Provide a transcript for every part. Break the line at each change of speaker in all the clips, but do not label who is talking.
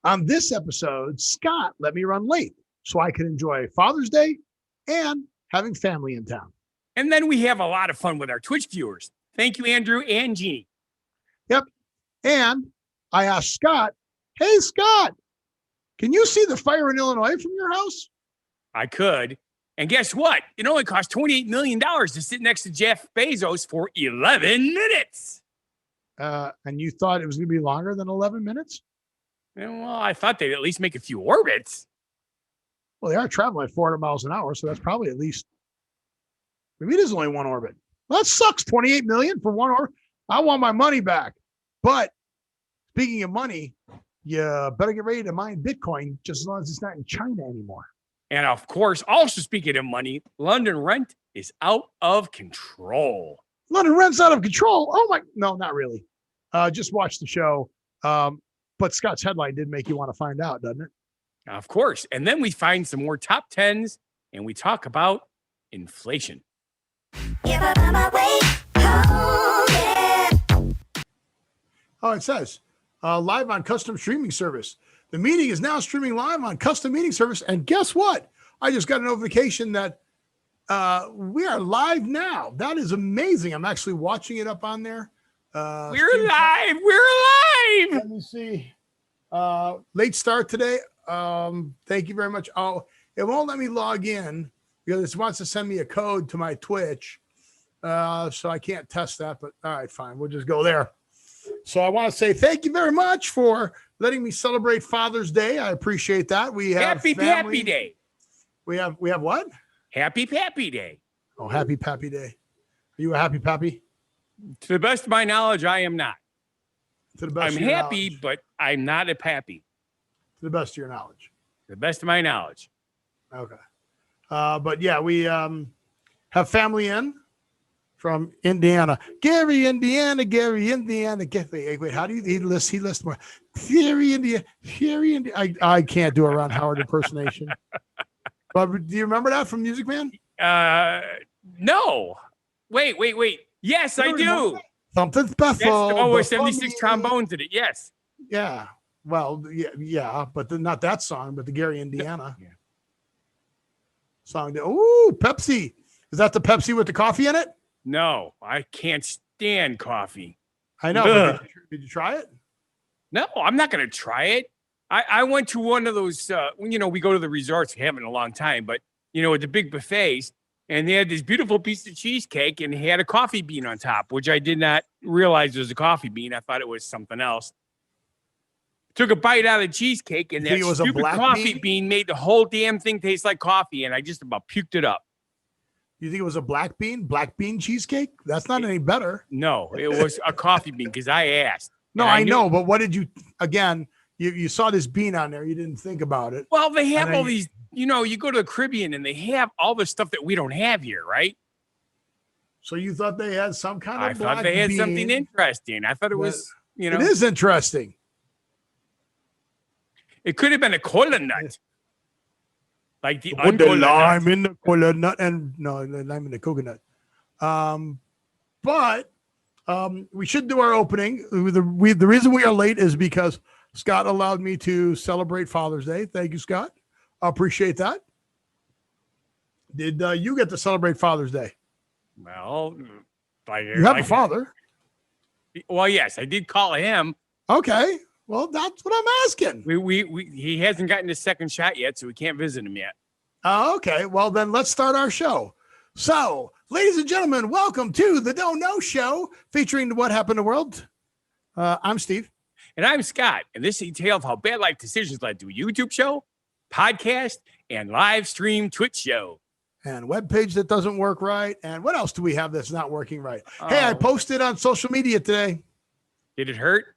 On this episode, Scott let me run late so I could enjoy Father's Day and having family in town.
And then we have a lot of fun with our Twitch viewers. Thank you, Andrew and Jeannie.
Yep. And I asked Scott, hey, Scott, can you see the fire in Illinois from your house?
I could. And guess what? It only cost $28 million to sit next to Jeff Bezos for 11 minutes.
And you thought it was going to be longer than 11 minutes?
Well, I thought they'd at least make a few orbits.
Well, they are traveling at 400 miles an hour, so that's probably at least, maybe it is only one orbit. Well, that sucks, 28 million for one orbit. I want my money back. But speaking of money, you better get ready to mine Bitcoin just as long as it's not in China anymore.
And of course, also speaking of money, London rent is out of control.
London rent's out of control. Oh my, no, not really. Just watch the show. But Scott's headline did make you want to find out, doesn't it?
Of course. And then we find some more top 10s and we talk about inflation.
Oh, it says live on custom streaming service. The meeting is now streaming live on custom meeting service. And guess what? I just got a notification that we are live now. That is amazing. I'm actually watching it up on there.
We're live. We're live.
Let me see. Late start today. Thank you very much. Oh, it won't let me log in because it wants to send me a code to my Twitch. So I can't test that, but all right, fine. We'll just go there. So I want to say thank you very much for letting me celebrate Father's Day. I appreciate that. We have
Happy Pappy Day.
We have what?
Happy Pappy Day.
Oh, Happy Pappy Day. Are you a happy pappy?
To the best of my knowledge, I am not.
To the best
I'm
of your
happy,
knowledge.
but I'm not a pappy.
To the best of your knowledge.
To the best of my knowledge.
Okay. But yeah, we have family in from Indiana. Gary, Indiana. Wait, how do you he lists more? Gary, Indiana. I can't do a Ron Howard impersonation. But do you remember that from Music Man?
No. Wait. Yes, I do.
Something special.
Yes, 76 trombones in it. Yes.
Yeah. Well, yeah, but not that song, but the Gary, Indiana song. Ooh, Pepsi. Is that the Pepsi with the coffee in it?
No, I can't stand coffee.
I know. Did you try it?
No, I'm not going to try it. I went to one of those, we go to the resorts, we haven't in a long time, but, at the big buffets, and they had this beautiful piece of cheesecake and had a coffee bean on top, which I did not realize was a coffee bean. I thought it was something else. Took a bite out of the cheesecake, and that stupid coffee bean made the whole damn thing taste like coffee, and I just about puked it up.
You think it was a black bean cheesecake? That's not any better.
No, it was a coffee bean because I asked.
No, I know, but what did you, again, you saw this bean on there. You didn't think about it.
Well, they have all these, you go to the Caribbean and they have all the stuff that we don't have here, right?
So you thought they had some kind of
I thought they had something interesting. I thought it was,
It is interesting.
It could have been a cola nut. Like the
lime in the cola nut and no, the lime in the coconut. But we should do our opening. The reason we are late is because Scott allowed me to celebrate Father's Day. Thank you, Scott. I appreciate that. Did you get to celebrate Father's Day?
Well,
you have a father.
Well, yes, I did call him.
Okay. Well, that's what I'm asking.
He hasn't gotten his second shot yet, so we can't visit him yet.
Okay. Well, then let's start our show. So, ladies and gentlemen, welcome to the Don't Know Show featuring What Happened in the World. I'm Steve.
And I'm Scott. And this is a tale of how bad life decisions led to a YouTube show, podcast, and live stream Twitch show.
And web page that doesn't work right. And what else do we have that's not working right? Hey, I posted on social media today.
Did it hurt?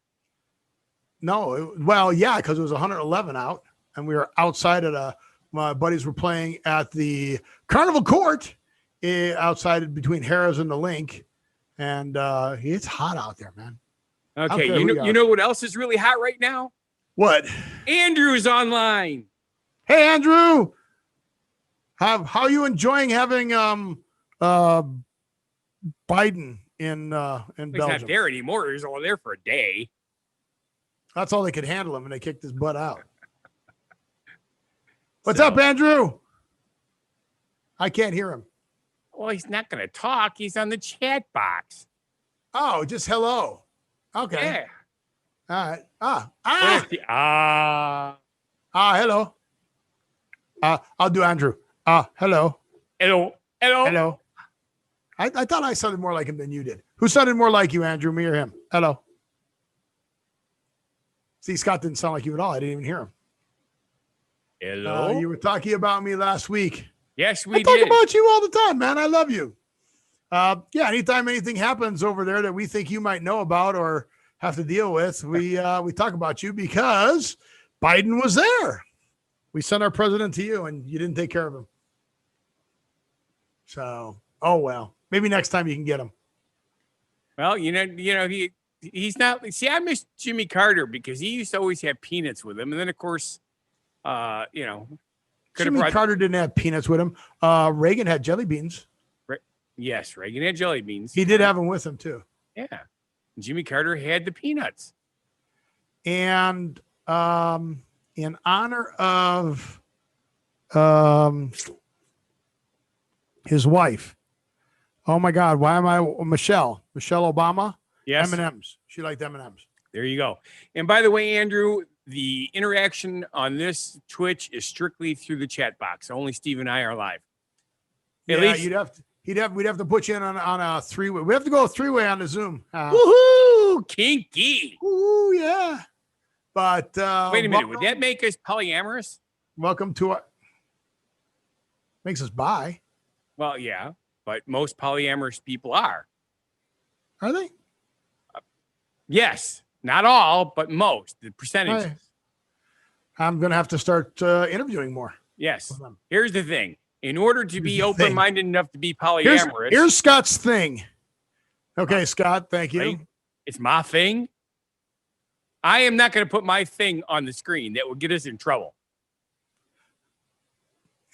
No. Well, yeah, because it was 111 out. And we were outside at my buddies were playing at the Carnival Court outside between Harrah's and the Link. And it's hot out there, man.
Okay, you know what else is really hot right now?
What?
Andrew's online.
Hey, Andrew. How are you enjoying having Biden in Belgium?
He's not there anymore. He was only there for a day.
That's all they could handle him, and they kicked his butt out. What's up, Andrew? I can't hear him.
Well, he's not going to talk. He's on the chat box.
Oh, just hello. Okay.
Yeah.
All right. Hello. I'll do Andrew. Hello.
Hello.
I thought I sounded more like him than you did. Who sounded more like you, Andrew, me or him? Hello. See, Scott didn't sound like you at all. I didn't even hear him.
Hello.
You were talking about me last week.
Yes, we
I talk
did.
about you all the time, man. I love you. Yeah, anytime anything happens over there that we think you might know about or have to deal with, we talk about you because Biden was there. We sent our president to you, and you didn't take care of him. So, oh well. Maybe next time you can get him.
Well, he's not. See, I miss Jimmy Carter because he used to always have peanuts with him, and then of course,
Jimmy Carter didn't have peanuts with him. Reagan had jelly beans.
Yes, Reagan had jelly beans.
He did have them with him too.
Yeah, Jimmy Carter had the peanuts.
And in honor of his wife. Oh my God! Why am I Michelle Obama?
Yes,
M&Ms. She liked M&Ms.
There you go. And by the way, Andrew, the interaction on this Twitch is strictly through the chat box. Only Steve and I are live.
At least we'd have to put you in on a three-way. We have to go a three-way on the Zoom.
Woohoo! Kinky.
Ooh, yeah. But
wait a minute, would that make us polyamorous?
Welcome to our makes us bi.
Well, yeah, but most polyamorous people are.
Are they?
Yes, not all, but most. The percentages.
Right. I'm gonna have to start interviewing more.
Yes. Here's the thing. In order to be open-minded enough to be polyamorous.
Here's Scott's thing. Okay, Scott, thank you.
Right? It's my thing. I am not going to put my thing on the screen. That will get us in trouble.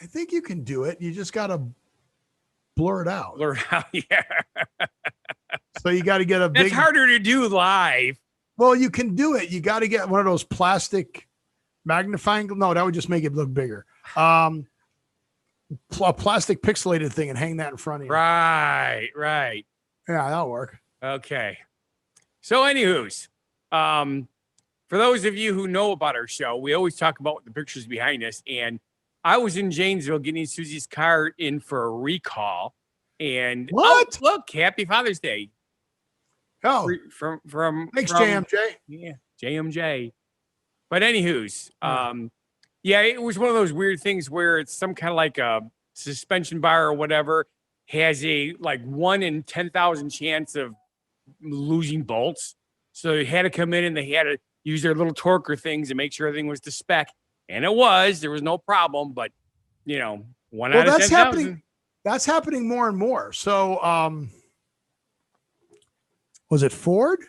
I think you can do it. You just got to blur it out.
Blur it out, yeah.
So you got to get a big...
It's harder to do live.
Well, you can do it. You got to get one of those plastic magnifying... No, that would just make it look bigger. A plastic pixelated thing and hang that in front of you.
Right.
Yeah, that'll work.
Okay. So, anywho's, for those of you who know about our show, we always talk about the pictures behind us. And I was in Janesville getting Susie's car in for a recall. And
what?
Oh, look, happy Father's Day.
Oh,
from
thanks, JMJ.
Yeah, JMJ. But anywho's, yeah, it was one of those weird things where it's some kind of like a suspension bar or whatever has a like 1 in 10,000 chance of losing bolts. So they had to come in and they had to use their little torquer things and make sure everything was to spec. And it was. There was no problem. But, 1 out of 10,000.
That's happening more and more. So was it Ford?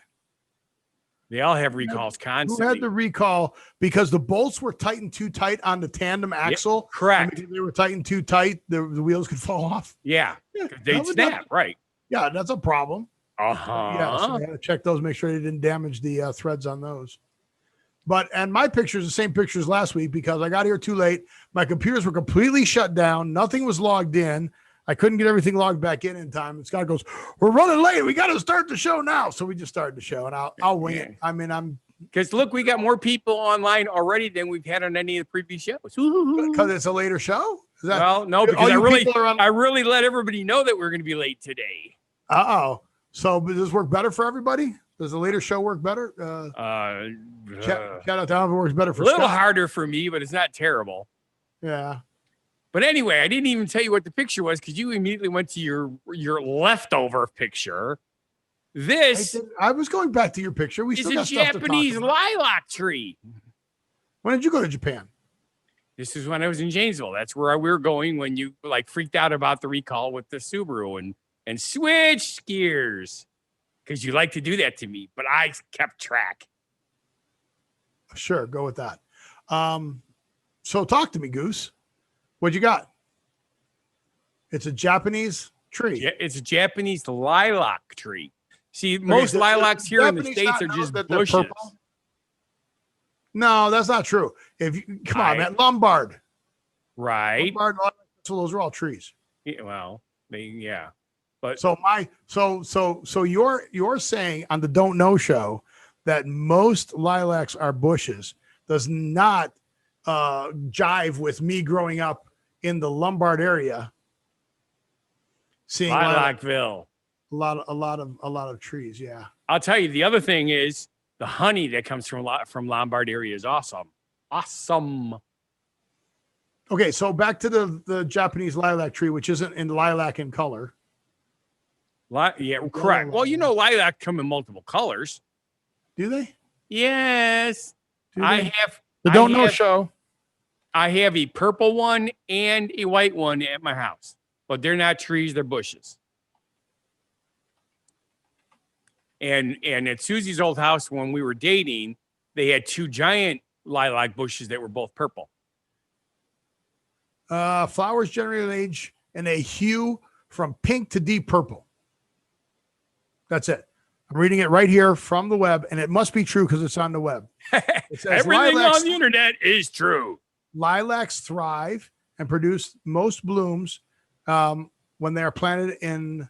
They all have recalls constantly.
Who had the recall because the bolts were tightened too tight on the tandem axle?
Yeah, correct.
They were tightened too tight. The wheels could fall off.
Yeah. They'd snap, right.
Yeah, that's a problem.
Uh-huh.
Yeah, so I had to check those, make sure they didn't damage the threads on those. And my pictures, the same pictures last week because I got here too late. My computers were completely shut down. Nothing was logged in. I couldn't get everything logged back in time. And Scott goes, "We're running late. We got to start the show now." So we just started the show, and I'll wing it. I mean,
because look, we got more people online already than we've had on any of the previous shows.
Because it's a later show.
Well, no, because I really let everybody know that we're going to be late today.
So does this work better for everybody? Does the later show work better? Shout out to Alvin, works better for
a little
Scott.
harder for me, but it's not terrible.
Yeah.
But anyway, I didn't even tell you what the picture was because you immediately went to your leftover picture.
I was going back to your picture. We still got stuff to talk
Japanese
about.
lilac tree.
When did you go to Japan?
This is when I was in Janesville. That's where we were going when you freaked out about the recall with the Subaru and switched gears because you like to do that to me, but I kept track.
Sure, go with that. So talk to me, Goose. What you got? It's a Japanese tree.
Yeah, it's a Japanese lilac tree. See, most lilacs here in the States are just bushes.
No, that's not true. If you come on, man, Lombard.
Right.
Lombard, so those are all trees.
Yeah, well, yeah. But
so you're saying on the Don't Know show that most lilacs are bushes does not jive with me growing up in the Lombard area. Seeing
Lilacville.
A lot of trees. Yeah.
I'll tell you, the other thing is the honey that comes from Lombard area is awesome. Awesome.
Okay, so back to the Japanese lilac tree, which isn't in lilac in color.
Yeah, correct. Well, lilac come in multiple colors.
Do they?
Yes.
I have the Don't Know show.
I have a purple one and a white one at my house, but they're not trees; they're bushes. And at Susie's old house when we were dating, they had 2 giant lilac bushes that were both purple.
Flowers generally age in a hue from pink to deep purple. That's it. I'm reading it right here from the web, and it must be true because it's on the web. It says,
everything on the internet is true.
Lilacs thrive and produce most blooms when they are planted in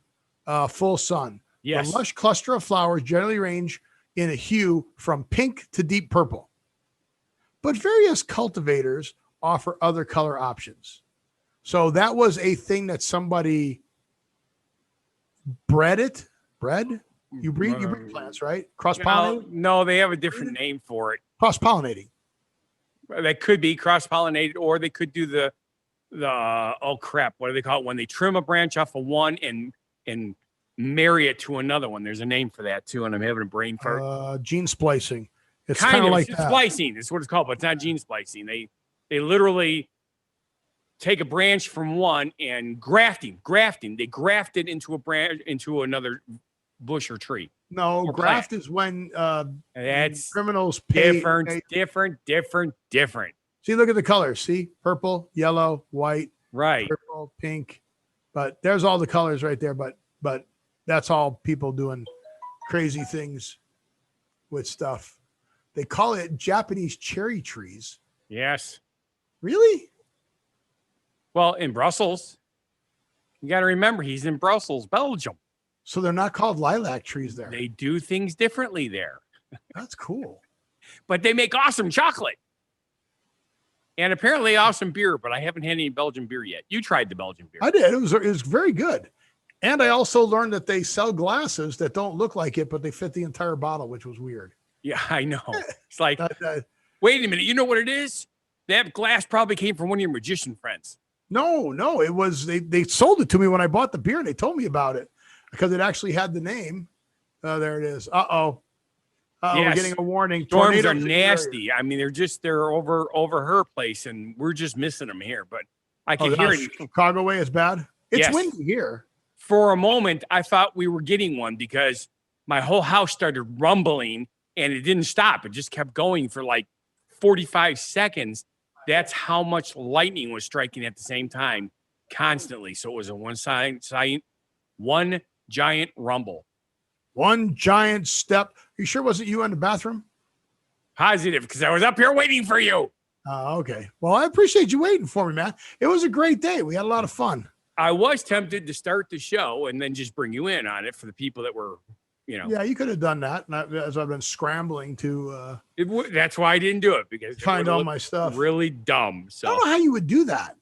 full sun.
Yes.
The lush cluster of flowers generally range in a hue from pink to deep purple. But various cultivators offer other color options. So that was a thing that somebody bred? You breed plants, right? Cross-pollinating?
No, they have a different name for it.
Cross-pollinating.
That could be cross-pollinated, or they could do the oh crap, what do they call it? When they trim a branch off of one and marry it to another one. There's a name for that too, and I'm having a brain fart.
Gene splicing. It's
kind of
like
splicing. That's what it's called, but it's not gene splicing. They literally take a branch from one and grafting. They graft it into a branch into another bush or tree.
No, graft is when
that's
criminals pay.
Different.
See, look at the colors. See, purple, yellow, white,
right,
purple, pink. But there's all the colors right there. But that's all people doing crazy things with stuff. They call it Japanese cherry trees.
Yes.
Really?
Well, in Brussels, you got to remember he's in Brussels, Belgium.
So they're not called lilac trees there.
They do things differently there.
That's cool.
But they make awesome chocolate. And apparently awesome beer, but I haven't had any Belgian beer yet. You tried the Belgian beer.
I did. It was very good. And I also learned that they sell glasses that don't look like it, but they fit the entire bottle, which was weird.
Yeah, I know. It's like, wait a minute. You know what it is? That glass probably came from one of your magician friends.
No. It was, they sold it to me when I bought the beer and they told me about it because it actually had the name. There it is. Yes. We're getting a warning.
Storms are nasty. I mean, they're over her place and we're just missing them here, but I can hear it.
Chicago way is bad. It's windy here.
For a moment, I thought we were getting one because my whole house started rumbling and it didn't stop. It just kept going for like 45 seconds. That's how much lightning was striking at the same time constantly. So it was a one giant rumble.
One giant step. You sure it wasn't you in the bathroom?
Positive, because I was up here waiting for you.
Okay. Well, I appreciate you waiting for me, man. It was a great day. We had a lot of fun.
I was tempted to start the show and then just bring you in on it for the people that were,
Yeah, you could have done that. As I've been scrambling to.
That's why I didn't do it, because
find all my stuff.
Really dumb. So
I don't know how you would do that.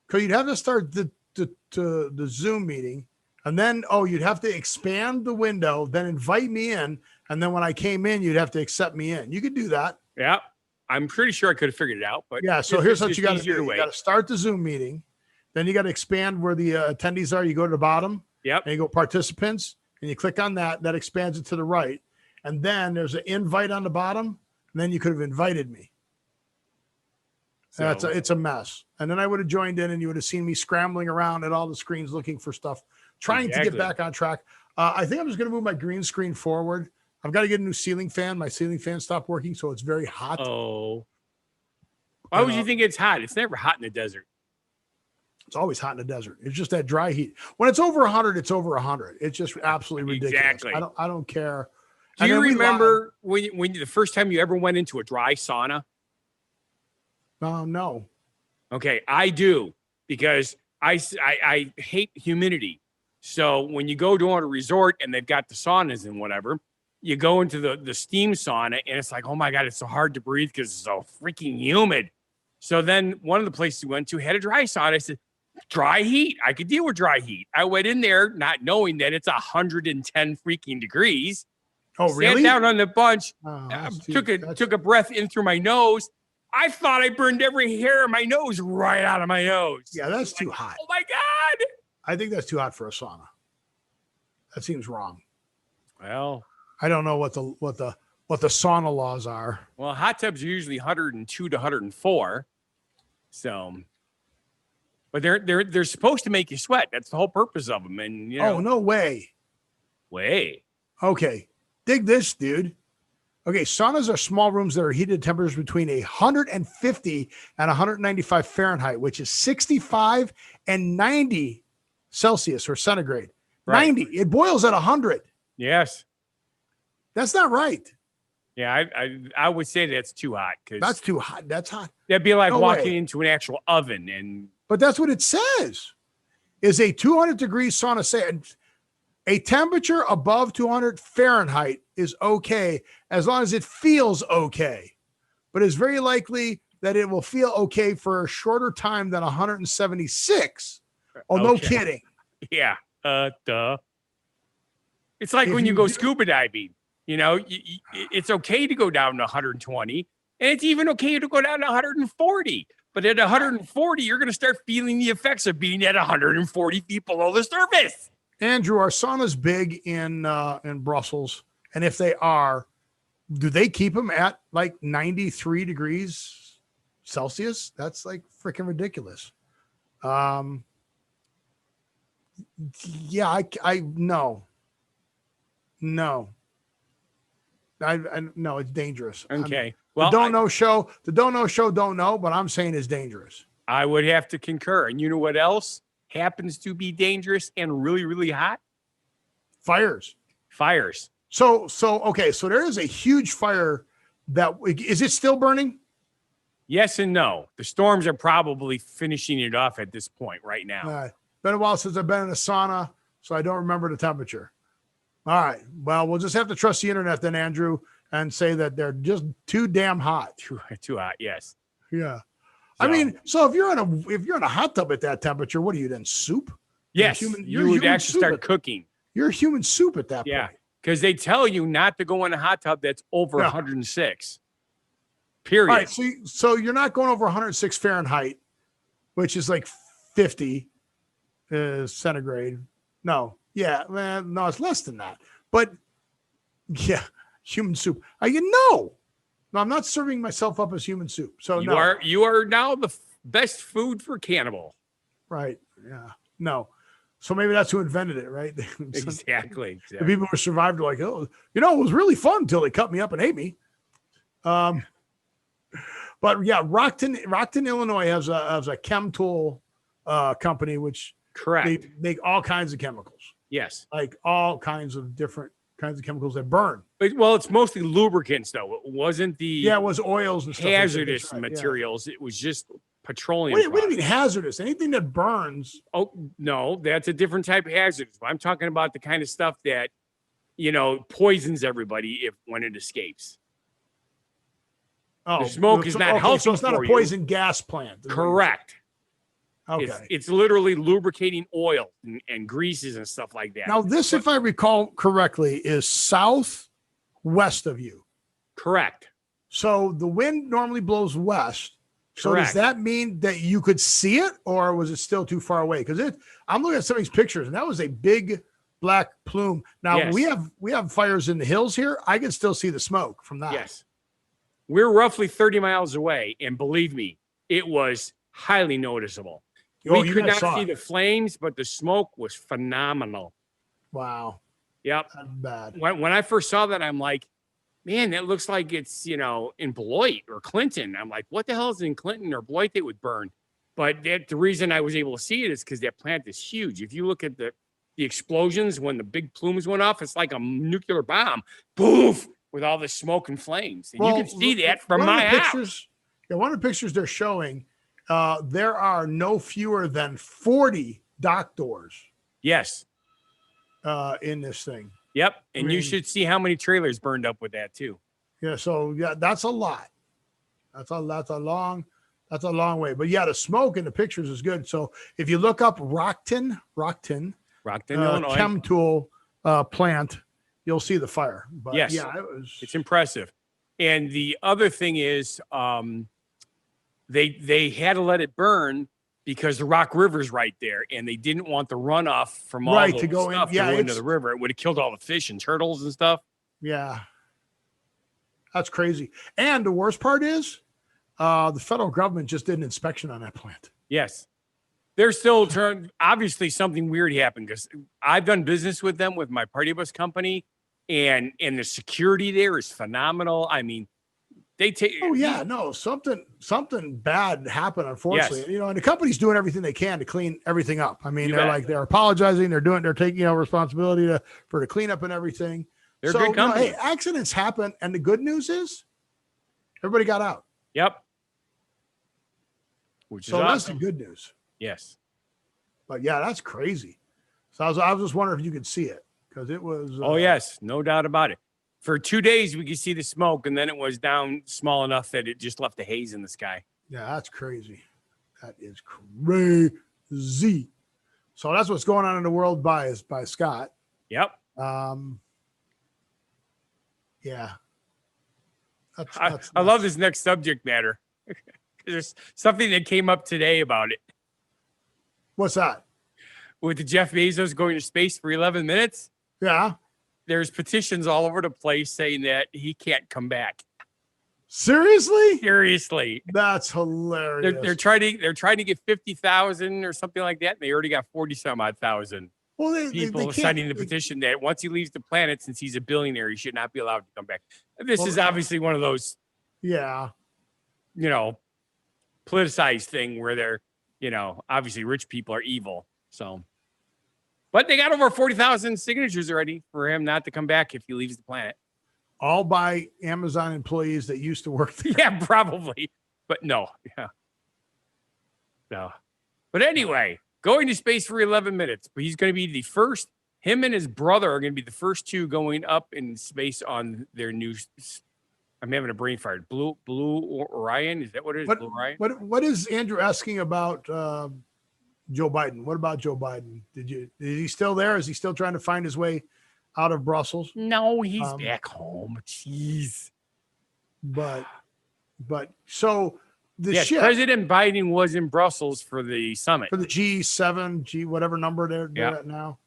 Because you'd have to start the Zoom meeting, and then you'd have to expand the window, then invite me in, and then when I came in, you'd have to accept me in. You could do that.
Yeah, I'm pretty sure I could have figured it out. But
yeah, so here's what you got to do. You got to start the Zoom meeting. Then you got to expand where the attendees are. You go to the bottom.
Yep.
And you go participants, and you click on that. That expands it to the right. And then there's an invite on the bottom. And then you could have invited me. So it's a mess. And then I would have joined in, and you would have seen me scrambling around at all the screens looking for stuff, trying to get back on track. I think I'm just going to move my green screen forward. I've got to get a new ceiling fan. My ceiling fan stopped working, so it's very hot.
Oh. Why would you think it's hot? It's never hot in the desert.
It's always hot in the desert. It's just that dry heat. When it's over 100, it's over 100. It's just absolutely ridiculous.
Exactly.
I don't care.
Do
And
you
then we
remember when the first time you ever went into a dry sauna?
Oh, no.
Okay, I do, because I hate humidity. So when you go to a resort and they've got the saunas and whatever, you go into the steam sauna and it's like, oh my God, it's so hard to breathe because it's so freaking humid. So then one of the places we went to had a dry sauna. I said, dry heat. I could deal with dry heat. I went in there not knowing that it's 110 freaking degrees.
Oh, really?
Sat down on the bunch,
Oh,
took a breath in through my nose. I thought I burned every hair in my nose right out of my nose.
Yeah, that's too hot.
Oh my God.
I think that's too hot for a sauna. That seems wrong.
Well,
I don't know what the sauna laws are.
well, hot tubs are usually 102 to 104. So, but they're supposed to make you sweat. That's the whole purpose of them. And
Oh, no way.
way.
Okay. Dig this, dude. Okay, saunas are small rooms that are heated at temperatures between 150 and 195 Fahrenheit, which is 65 and 90 Celsius or centigrade.
Right.
90. It boils at 100.
Yes.
That's not right.
Yeah, I would say that's too hot, because
That's too hot. That's hot.
that'd be like
No
walking
way.
into an actual oven. And
But that's what it says. Is a 200 degree sauna say a temperature above 200 Fahrenheit is okay as long as it feels okay. But it's very likely that it will feel okay for a shorter time than 176. Oh, no
Okay.
kidding.
yeah, duh. It's like
If
when you
you
go
do-
scuba diving. It's okay to go down to 120, and it's even okay to go down to 140. But at 140, you're going to start feeling the effects of being at 140 feet below the surface.
Andrew, are saunas big in Brussels? And if they are, do they keep them at like 93 degrees Celsius? That's like freaking ridiculous. Yeah, I no. No. I no, it's dangerous.
Okay.
The don't know show, don't know, but I'm saying it's dangerous.
I would have to concur. And you know what else happens to be dangerous and really, really hot?
Fires.
Fires.
So okay, so there is a huge fire that is it still burning?
Yes and no. The storms are probably finishing it off at this point right now.
Been a while since I've been in a sauna, so I don't remember the temperature. All right. Well, we'll just have to trust the internet then, Andrew, and say that they're just too damn hot.
Too hot, yes.
Yeah.
So,
I mean, so if you're in a hot tub at that temperature, what are you then? Soup?
yes,
you're
you would
human
actually
soup
start
at-
cooking.
You're human soup at that
Yeah,
point.
because they tell you not to go in a hot tub that's over
Yeah.
106. Period.
All right. So you're not going over 106 Fahrenheit, which is like 50 centigrade. No. Yeah. Man, no, it's less than that. But yeah, human soup. No, I'm not serving myself up as human soup. So
you are now the best food for cannibal.
Right. Yeah. No. So maybe that's who invented it, right?
Exactly.
The people who survived are like, oh, it was really fun until they cut me up and ate me. But yeah, Rockton, Illinois has a Chemtool company, which
Correct.
they make all kinds of chemicals,
Yes.
like all kinds of different kinds of chemicals that burn.
But, well, it's mostly lubricants, though. It wasn't the
Yeah, it was oils and stuff like that.
hazardous
That's right, yeah.
materials. It was just petroleum.
What do you
products.
mean hazardous? Anything that burns.
Oh, no, that's a different type of hazardous. I'm talking about the kind of stuff that, poisons everybody when it escapes.
Oh,
The smoke is not helping
So it's not
for
a
you.
poison gas plant.
Correct.
Okay.
It's literally lubricating oil and greases and stuff like that.
Now, this, if I recall correctly, is southwest of you.
Correct.
So the wind normally blows west. So
Correct.
does that mean that you could see it, or was it still too far away? Because I'm looking at some of these pictures, and that was a big black plume. Now
Yes.
we have fires in the hills here. I can still see the smoke from that.
Yes. We're roughly 30 miles away, and believe me, it was highly noticeable.
Oh,
We
you
could
guys
not
saw
see
it.
the flames, but the smoke was phenomenal.
Wow,
Yep.
that's bad.
When I first saw that, I'm like, man, that looks like it's, in Beloit or Clinton. I'm like, what the hell is in Clinton or Beloit that would burn? But the reason I was able to see it is because that plant is huge. If you look at the the explosions when the big plumes went off. It's like a nuclear bomb. Poof! With all the smoke and flames. And you can see that from my house.
Yeah, one of the pictures they're showing, there are no fewer than 40 dock doors.
Yes.
In this thing.
Yep. And you should see how many trailers burned up with that too.
Yeah. So yeah, that's a lot. That's a long way. But yeah, the smoke in the pictures is good. So if you look up Rockton
Illinois
Chemtool plant, you'll see the fire. But
yes,
yeah,
it's impressive. And the other thing is, they had to let it burn because the Rock River's right there, and they didn't want the runoff from all the stuff to go into the river. It would have killed all the fish and turtles and stuff.
Yeah, that's crazy. And the worst part is, the federal government just did an inspection on that plant.
Yes. They're still obviously something weird happened because I've done business with them with my party bus company, and the security there is phenomenal. I mean, they take.
Oh yeah, no, something bad happened, unfortunately.
Yes.
You know, and the company's doing everything they can to clean everything up. I mean, they're apologizing, they're taking responsibility for the cleanup and everything.
They're a good company.
Hey, accidents happen, and the good news is everybody got out.
Yep. Which is awesome.
That's the good news.
Yes.
But yeah, that's crazy. So I was just wondering if you could see it because it was.
Oh yes, no doubt about it. For 2 days, we could see the smoke, and then it was down small enough that it just left a haze in the sky.
Yeah, that's crazy. That is crazy. So that's what's going on in the world by Scott.
Yep.
Yeah.
I love this next subject matter. There's something that came up today about it.
What's that?
With the Jeff Bezos going to space for 11 minutes?
Yeah.
There's petitions all over the place saying that he can't come back.
Seriously?
Seriously.
That's hilarious.
They're trying to get 50,000 or something like that. And they already got 40-some-odd thousand people signing the petition that once he leaves the planet, since he's a billionaire, he should not be allowed to come back. This is obviously one of those, politicized thing where they're, obviously rich people are evil. So, but they got over 40,000 signatures already for him not to come back if he leaves the planet.
All by Amazon employees that used to work there.
Yeah, probably. But no. Yeah. No. But anyway, going to space for 11 minutes. But he's going to be the first. Him and his brother are going to be the first two going up in space on their new. I'm having a brain fart. Blue Orion. Is that what it is? Blue Orion?
What is Andrew asking about Joe Biden? What about Joe Biden? Is he still there? Is he still trying to find his way out of Brussels?
No, he's back home. Jeez.
But so the ship,
President Biden was in Brussels for the summit.
For the G7, whatever number they're at now.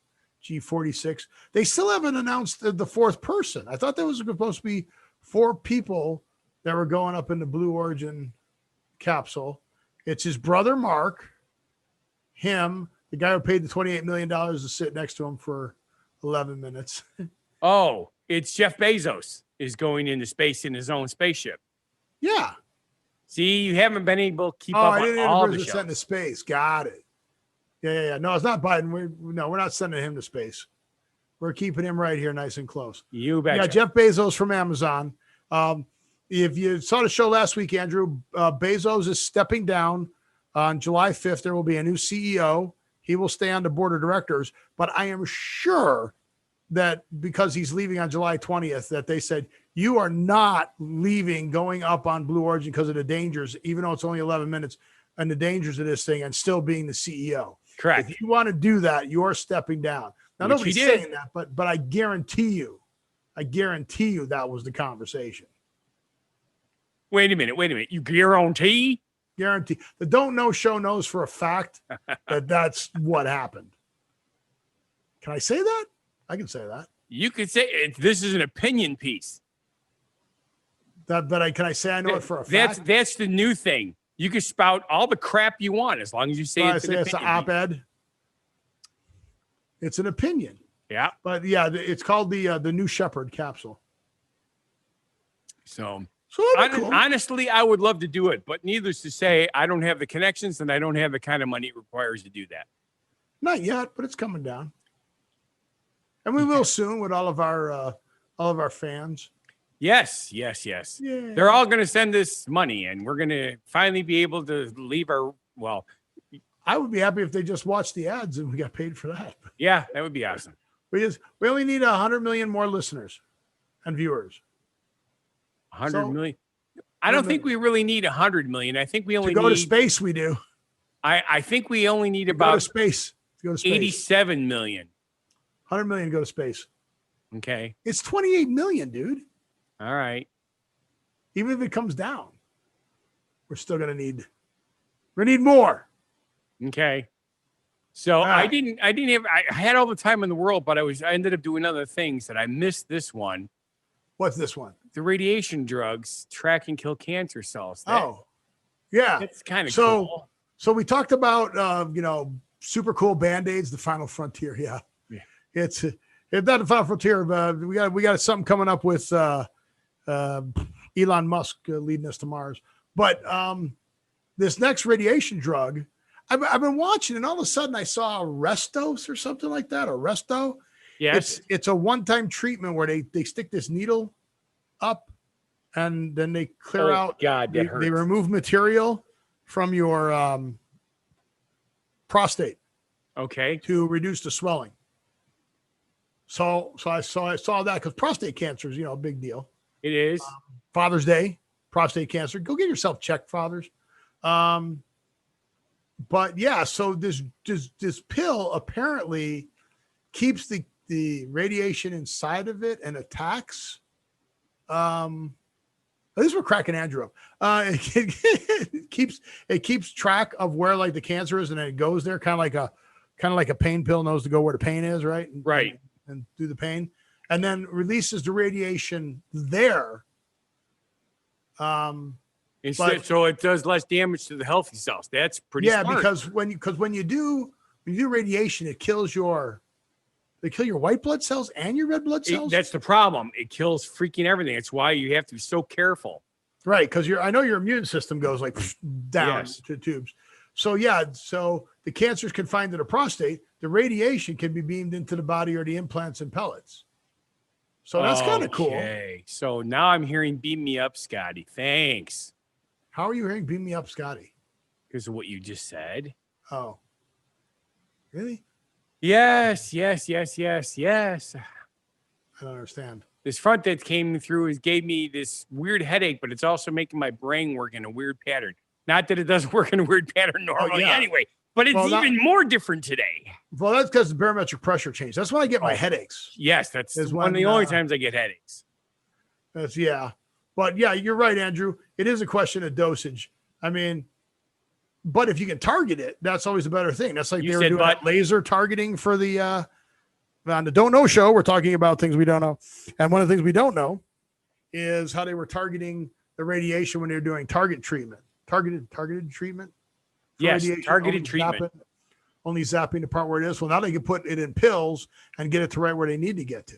G46. They still haven't announced the fourth person. I thought there was supposed to be 4 people that were going up in the Blue Origin capsule. It's his brother, Mark, him, the guy who paid the $28 million to sit next to him for 11 minutes.
Oh, it's Jeff Bezos is going into space in his own spaceship.
Yeah.
See, you haven't been able to keep up on all the shows.
Sent to space. Got it. Yeah. No, it's not Biden. We're not sending him to space. We're keeping him right here nice and close.
You betcha.
Yeah, Jeff Bezos from Amazon. If you saw the show last week, Andrew, Bezos is stepping down on July 5th. There will be a new CEO. He will stay on the board of directors. But I am sure that because he's leaving on July 20th, that they said, you are not leaving, going up on Blue Origin because of the dangers, even though it's only 11 minutes, and the dangers of this thing and still being the CEO.
Correct.
If you want to do that, you're stepping down. Now, nobody's saying that, but I guarantee you that was the conversation.
Wait a minute. You guarantee?
Guarantee. The Don't Know Show knows for a fact that that's what happened. Can I say that? I can say that.
You could say this is an opinion piece.
Can I say I know it for a fact?
That's the new thing. You can spout all the crap you want as long as you say it's an
op-ed. It's an opinion.
Yeah.
But yeah, it's called the New Shepard capsule.
So
cool.
Honestly, I would love to do it, but needless to say, I don't have the connections and I don't have the kind of money it requires to do that.
Not yet, but it's coming down. And we will soon with all of our fans.
Yes.
Yeah.
They're all going to send us money, and we're going to finally be able to leave our. Well,
I would be happy if they just watched the ads and we got paid for that.
yeah, that would be awesome.
We only need 100 million more listeners and viewers.
100 million. I don't think we really need 100 million. I think we only
to go
need,
to space. We do.
I think we only need
Go
about
to space. Go to space.
87 million.
100 million go to space.
Okay.
It's 28 million, dude.
All right.
Even if it comes down, we're still gonna need. We need more.
Okay. So I had all the time in the world, but I ended up doing other things that I missed this one.
What's this one?
The radiation drugs track and kill cancer cells.
Yeah.
It's kind of cool.
So we talked about super cool Band-Aids, the final frontier. Yeah. It's not the final frontier, but we got something coming up with Elon Musk leading us to Mars. But this next radiation drug, I've been watching, and all of a sudden I saw Restos or something like that, or Resto.
Yes.
It's a one-time treatment where they stick this needle up and then they clear out.
God, that hurts.
They remove material from your prostate.
Okay.
To reduce the swelling. So I saw that because prostate cancer is, a big deal.
It is.
Father's Day, prostate cancer. Go get yourself checked, fathers. But yeah, so this pill apparently keeps the radiation inside of it and attacks. This is what cracking Andrew up. It keeps track of where like the cancer is, and then it goes there, kind of like a pain pill knows to go where the pain is, right?
Right.
And do the pain, and then releases the radiation there.
So it does less damage to the healthy cells. That's pretty smart.
Because when you do radiation, it kills your white blood cells and your red blood cells.
That's the problem. It kills freaking everything. It's why you have to be so careful.
Right, because I know your immune system goes like down to tubes. So so the cancer is confined to the prostate. The radiation can be beamed into the body or the implants and pellets. So that's kind of cool.
Okay. So now I'm hearing beam me up, Scotty. Thanks.
How are you hearing beam me up, Scotty?
Because of what you just said.
Oh. Really?
Yes.
I don't understand.
This front that came through gave me this weird headache, but it's also making my brain work in a weird pattern. Not that it doesn't work in a weird pattern normally anyway, but it's even more different today.
Well, that's because the barometric pressure changed. That's when I get my headaches.
Yes, that's one of the only times I get headaches.
But you're right, Andrew. It is a question of dosage. I mean, but if you can target it, that's always a better thing. That's like they were doing laser targeting for the on the Don't Know show. We're talking about things we don't know. And one of the things we don't know is how they were targeting the radiation when they were doing targeted treatment. Targeted treatment.
Yes, targeted treatment.
Only zapping the part where it is. Well, now they can put it in pills and get it to right where they need to get to.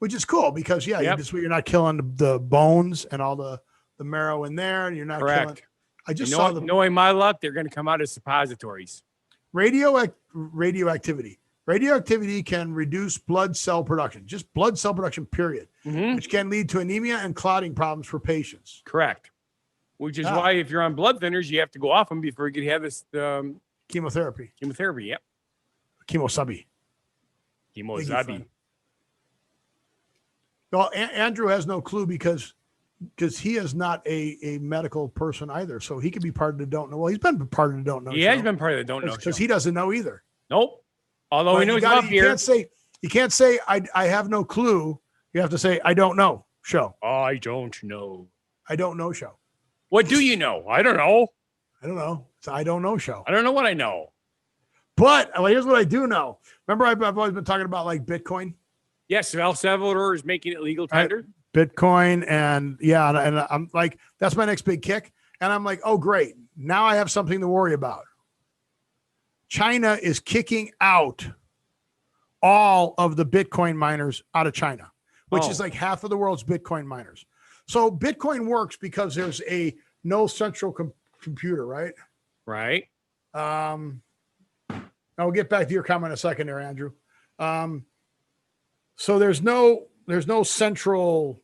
Which is cool because, this way you're not killing the bones and all the marrow in there. And you're not killing. I just saw them.
Knowing my luck, they're going to come out as suppositories.
Radioactivity. Radioactivity can reduce blood cell production, just blood cell production, period, which can lead to anemia and clotting problems for patients.
Correct. Which is why if you're on blood thinners, you have to go off them before you can have this
chemotherapy.
Chemotherapy, yep.
Chemosabi. Well, Andrew has no clue because he is not a medical person either. So he could be part of the Don't Know. Well, he's been part of the Don't Know.
He has been part of the Don't Know
because he doesn't know either.
Nope. Although he knows up here.
You can't say I have no clue. You have to say I don't know. Show.
I don't know.
I don't know. Show.
What do you know? I don't know.
I don't know. It's I don't know. Show.
I don't know what I know.
But here's what I do know. Remember, I've always been talking about like Bitcoin.
Yes, El Salvador is making it legal tender.
Bitcoin and I'm like, that's my next big kick. And I'm like, oh, great. Now I have something to worry about. China is kicking out all of the Bitcoin miners out of China, which is like half of the world's Bitcoin miners. So Bitcoin works because there's no central computer, right?
Right.
I'll get back to your comment in a second there, Andrew. So there's no central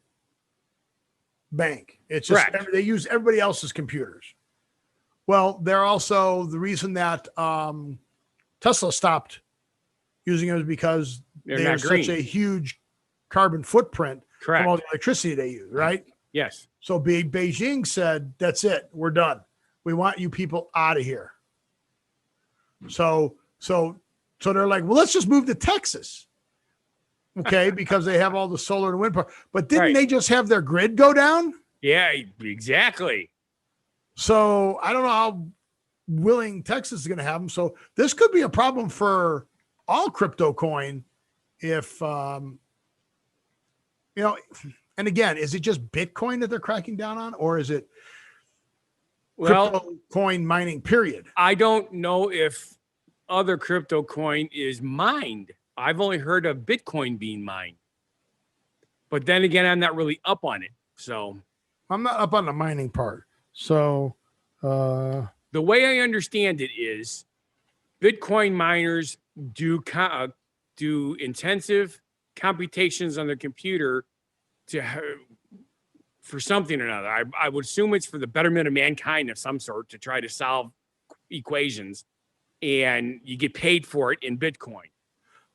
bank. It's just they use everybody else's computers. Well, they're also the reason that Tesla stopped using it was because they're such a huge carbon footprint from all the electricity they use, right?
Yes.
So Beijing said, that's it. We're done. We want you people out of here. So they're like, well, let's just move to Texas. Okay, because they have all the solar and wind power. But didn't they just have their grid go down?
Yeah, exactly.
So I don't know how willing Texas is going to have them. So this could be a problem for all crypto coin if, and again, is it just Bitcoin that they're cracking down on, or is it crypto coin mining period?
I don't know if other crypto coin is mined. I've only heard of Bitcoin being mined. But then again, I'm not really up on it. So
I'm not up on the mining part. So
the way I understand it is Bitcoin miners do intensive computations on their computer for something or another. I would assume it's for the betterment of mankind of some sort to try to solve equations, and you get paid for it in Bitcoin.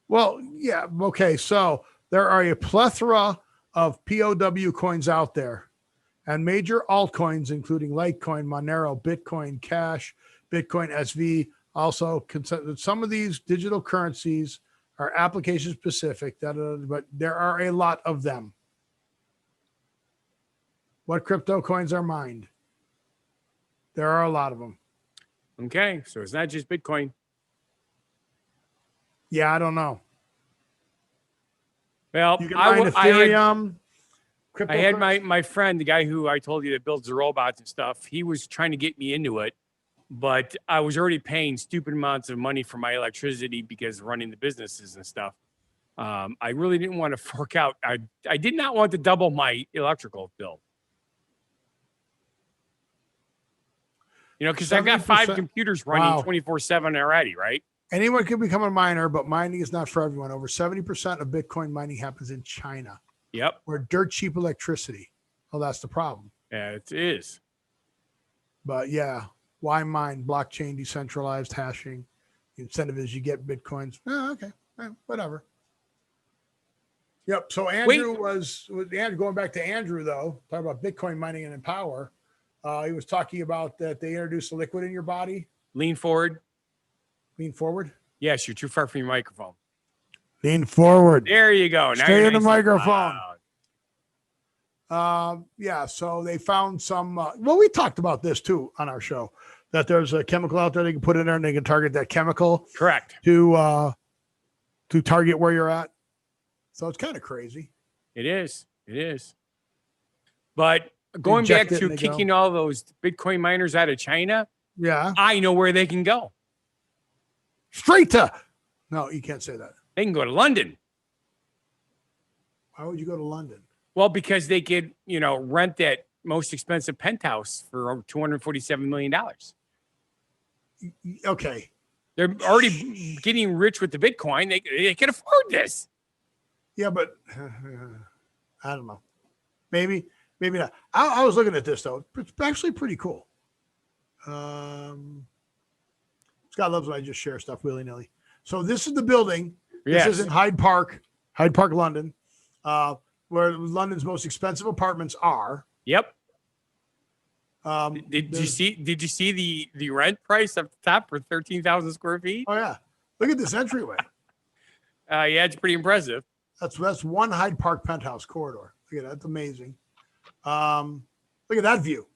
Well, yeah. Okay. So there are a plethora of POW coins out there, and major altcoins, including Litecoin, Monero, Bitcoin Cash, Bitcoin SV. Also, some of these digital currencies are application specific, but there are a lot of them. What crypto coins are mined? There are a lot of them.
Okay, so it's not just Bitcoin.
Yeah, I don't know.
Well,
you can mine Ethereum.
I had my friend, the guy who I told you that builds the robots and stuff. He was trying to get me into it, but I was already paying stupid amounts of money for my electricity because running the businesses and stuff. I really didn't want to fork out. I did not want to double my electrical bill. Because I've got 5 computers running 24/7 already, right?
Anyone can become a miner, but mining is not for everyone. Over 70% of Bitcoin mining happens in China.
Yep.
Where dirt cheap electricity. Oh, that's the problem.
Yeah, it is.
But yeah, why mine? Blockchain, decentralized hashing. The incentive is you get Bitcoins. Oh, okay. Whatever. Yep. So Andrew going back to Andrew, though, talking about Bitcoin mining and Empower. He was talking about that they introduced a liquid in your body.
Lean forward.
Lean forward?
Yes, you're too far from your microphone.
Lean forward.
There you go. Now
Stay in the microphone. Yeah, so they found some, we talked about this too on our show, that there's a chemical out there they can put in there and they can target that chemical.
Correct.
To target where you're at. So it's kind of crazy.
It is. It is. But going back to kicking all those Bitcoin miners out of China,
yeah,
I know where they can go.
Straight to. No, you can't say that.
They can go to London.
Why would you go to London?
Well, because they could, rent that most expensive penthouse for over $247 million.
Okay.
They're already getting rich with the Bitcoin. They can afford this.
Yeah, but I don't know. Maybe not. I was looking at this, though. It's actually pretty cool. Scott loves when I just share stuff willy-nilly. So this is the building.
Yes.
This is in Hyde Park, London, where London's most expensive apartments are.
Yep. Did you see the rent price up top for 13,000 square feet?
Oh yeah. Look at this entryway.
Yeah, it's pretty impressive.
That's one Hyde Park penthouse corridor. Look at that. That's amazing. Look at that view.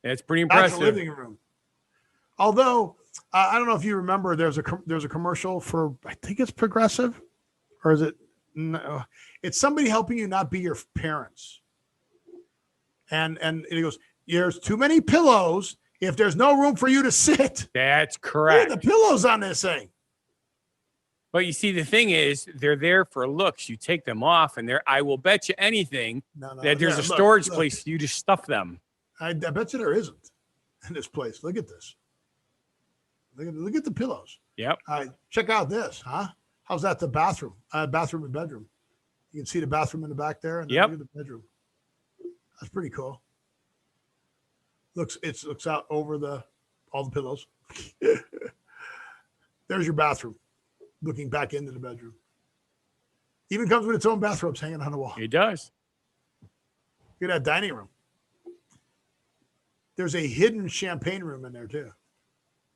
It's pretty impressive.
That's a living room. Although I don't know if you remember, there's a commercial for, I think it's Progressive, or is it? No, it's somebody helping you not be your parents. And it goes, there's too many pillows if there's no room for you to sit.
That's correct.
Look at the pillows on this thing.
But you see, the thing is, they're there for looks. You take them off, and I will bet you anything that there's a storage place for you to stuff them.
I bet you there isn't in this place. Look at this. Look at the pillows.
Yep.
All right, check out this, huh? How's that? The bathroom, bathroom and bedroom. You can see the bathroom in the back there, and
Yep.
then the bedroom. That's pretty cool. Looks out over all the pillows. There's your bathroom, looking back into the bedroom. Even comes with its own bathrobes hanging on the wall.
It does.
Look at that dining room. There's a hidden champagne room in there too.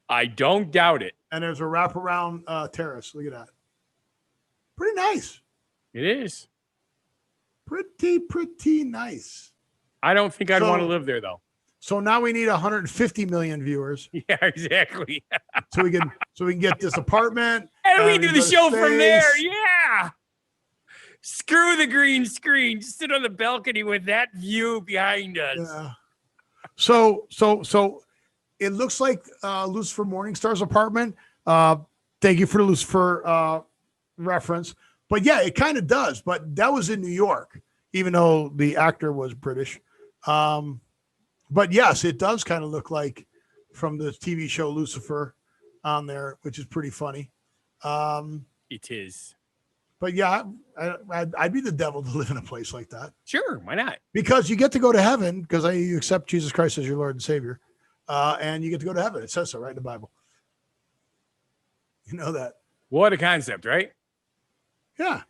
I don't doubt it.
And there's a wraparound terrace. Look at that. Pretty nice.
It is.
Pretty nice.
I don't think I'd want to live there though.
So now we need 150 million viewers.
Yeah, exactly.
so we can get this apartment.
And we do the show from there. Yeah. Screw the green screen. Just sit on the balcony with that view behind us.
Yeah. So it looks like Lucifer Morningstar's apartment. Thank you for the Lucifer reference. But yeah, it kind of does. But that was in New York, even though the actor was British. But yes, it does kind of look like from the TV show Lucifer on there, which is pretty funny.
It is.
But yeah, I'd be the devil to live in a place like that.
Sure, why not?
Because you get to go to heaven because you accept Jesus Christ as your Lord and Savior. And you get to go to heaven. It says so right in the Bible. You know that.
What a concept, right?
Yeah.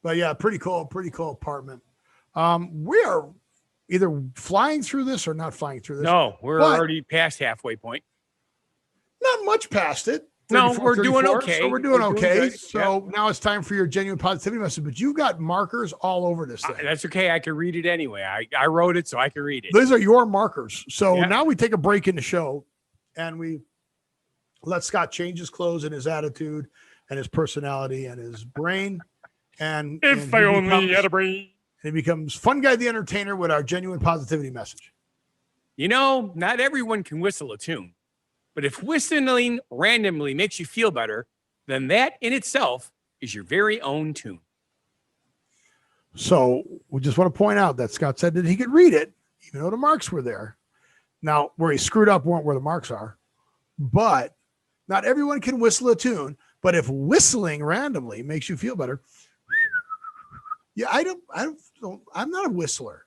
But yeah, pretty cool apartment. We are either flying through this or not flying through this.
No, we're already past halfway point.
Not much past it.
No, we're doing okay.
So we're doing okay. So now it's time for your genuine positivity message. But you've got markers all over this thing.
That's okay. I can read it anyway. I wrote it so I can read it.
These are your markers. So now we take a break in the show and we let Scott change his clothes and his attitude and his personality and his brain. And
if I only had a brain.
And he becomes Funguy the Entertainer with our genuine positivity message.
You know, not everyone can whistle a tune. But if whistling randomly makes you feel better, then that in itself is your very own tune.
So we just want to point out that Scott said that he could read it, even though the marks were there. Now, where he screwed up weren't where the marks are. But not everyone can whistle a tune. But if whistling randomly makes you feel better, yeah, I'm not a whistler.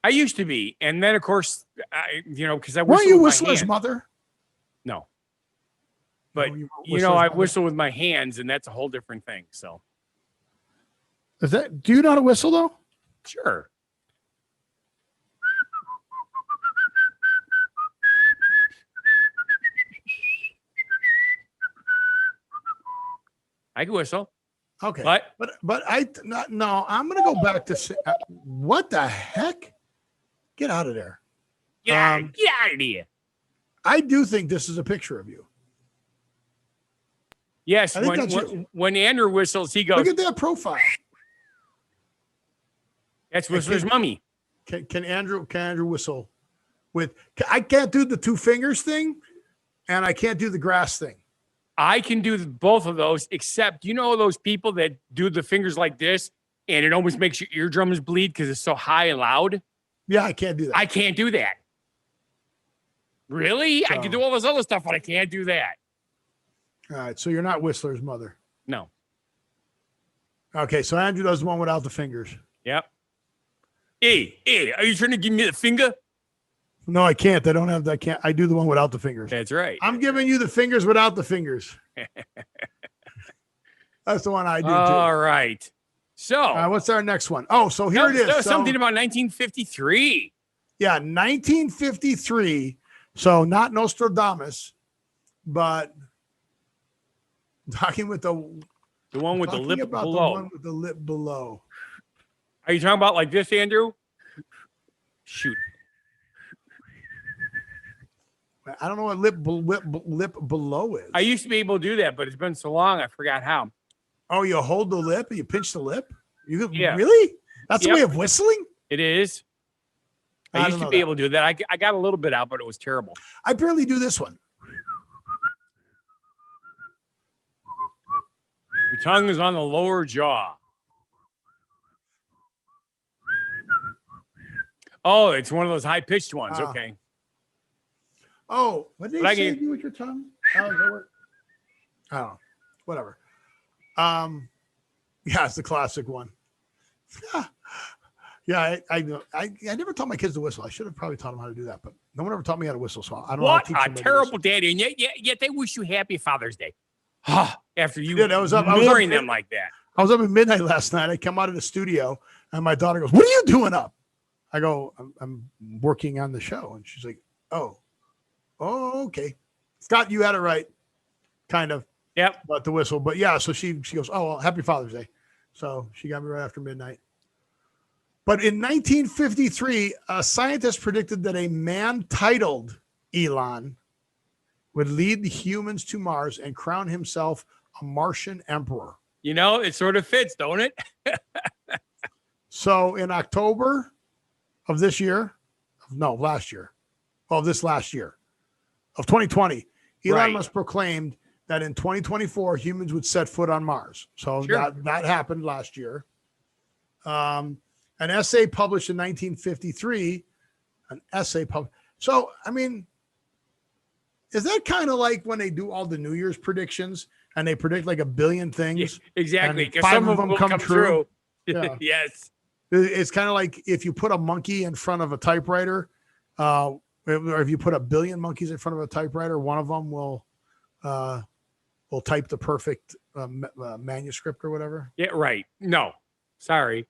I used to be. And then, of course, because I whistle
weren't you
with
Whistler's
my
mother?
No. But,
no,
I whistle with my hands, and that's a whole different thing. So,
do you know how to whistle, though?
Sure. I can whistle.
Okay.
But
I'm going to go back to what the heck? Get out of there.
Get out of here.
I do think this is a picture of you.
Yes, when Andrew whistles, he goes.
Look at that profile.
That's Whistler's mummy.
Can Andrew whistle with? I can't do the two fingers thing, and I can't do the grass thing.
I can do both of those, except those people that do the fingers like this, and it almost makes your eardrums bleed because it's so high and loud.
Yeah, I can't do that.
I can't do that. Really? I can do all this other stuff, but I can't do that.
All right, so you're not Whistler's mother.
No.
Okay, so Andrew does the one without the fingers.
Yep. Hey, are you trying to give me the finger?
No, I can't. I don't have that. I do the one without the fingers.
That's right.
I'm giving you the fingers without the fingers. That's the one I do too.
All right. So
what's our next one? Oh, so here it is.
Something about 1953.
Yeah, 1953. So not Nostradamus, but talking with the
one with the lip below.
The one with the lip below.
Are you talking about like this, Andrew? Shoot.
I don't know what lip below is.
I used to be able to do that, but it's been so long, I forgot how.
Oh, you hold the lip and you pinch the lip?
Yeah.
Really? That's a way of whistling?
It is. I used to be able to do that. I got a little bit out, but it was terrible.
I barely do this one.
Your tongue is on the lower jaw. Oh, it's one of those high-pitched ones. Okay.
Oh, what did they say to do with your tongue? How does that work? I don't know. Whatever. Yeah, it's the classic one. Yeah, I never taught my kids to whistle. I should have probably taught them how to do that, but no one ever taught me how to whistle. So I don't know how to
What
teach
a
somebody to
terrible
whistle.
daddy. And yet they wish you happy Father's Day. After you
I was up
them like that.
I was up at midnight last night. I come out of the studio and my daughter goes, "What are you doing up?" I go, I'm working on the show. And she's like, oh, okay. Scott, you had it right. Kind of.
Yep.
About the whistle. But yeah, so she goes, oh, well, happy Father's Day. So she got me right after midnight. But in 1953, a scientist predicted that a man titled Elon would lead the humans to Mars and crown himself a Martian Emperor.
You know, it sort of fits, don't it?
So in October of this year, last year of 2020, Elon Musk proclaimed that in 2024, humans would set foot on Mars. So that happened last year. An essay published in 1953, So, I mean, is that kind of like when they do all the New Year's predictions and they predict like 1 billion things?
Yeah, exactly.
And 5 of them will come true.
Yeah. Yes.
It's kind of like if you put a monkey in front of a typewriter, or if you put 1 billion monkeys in front of a typewriter, one of them will type the perfect manuscript or whatever.
Yeah, right. No, sorry.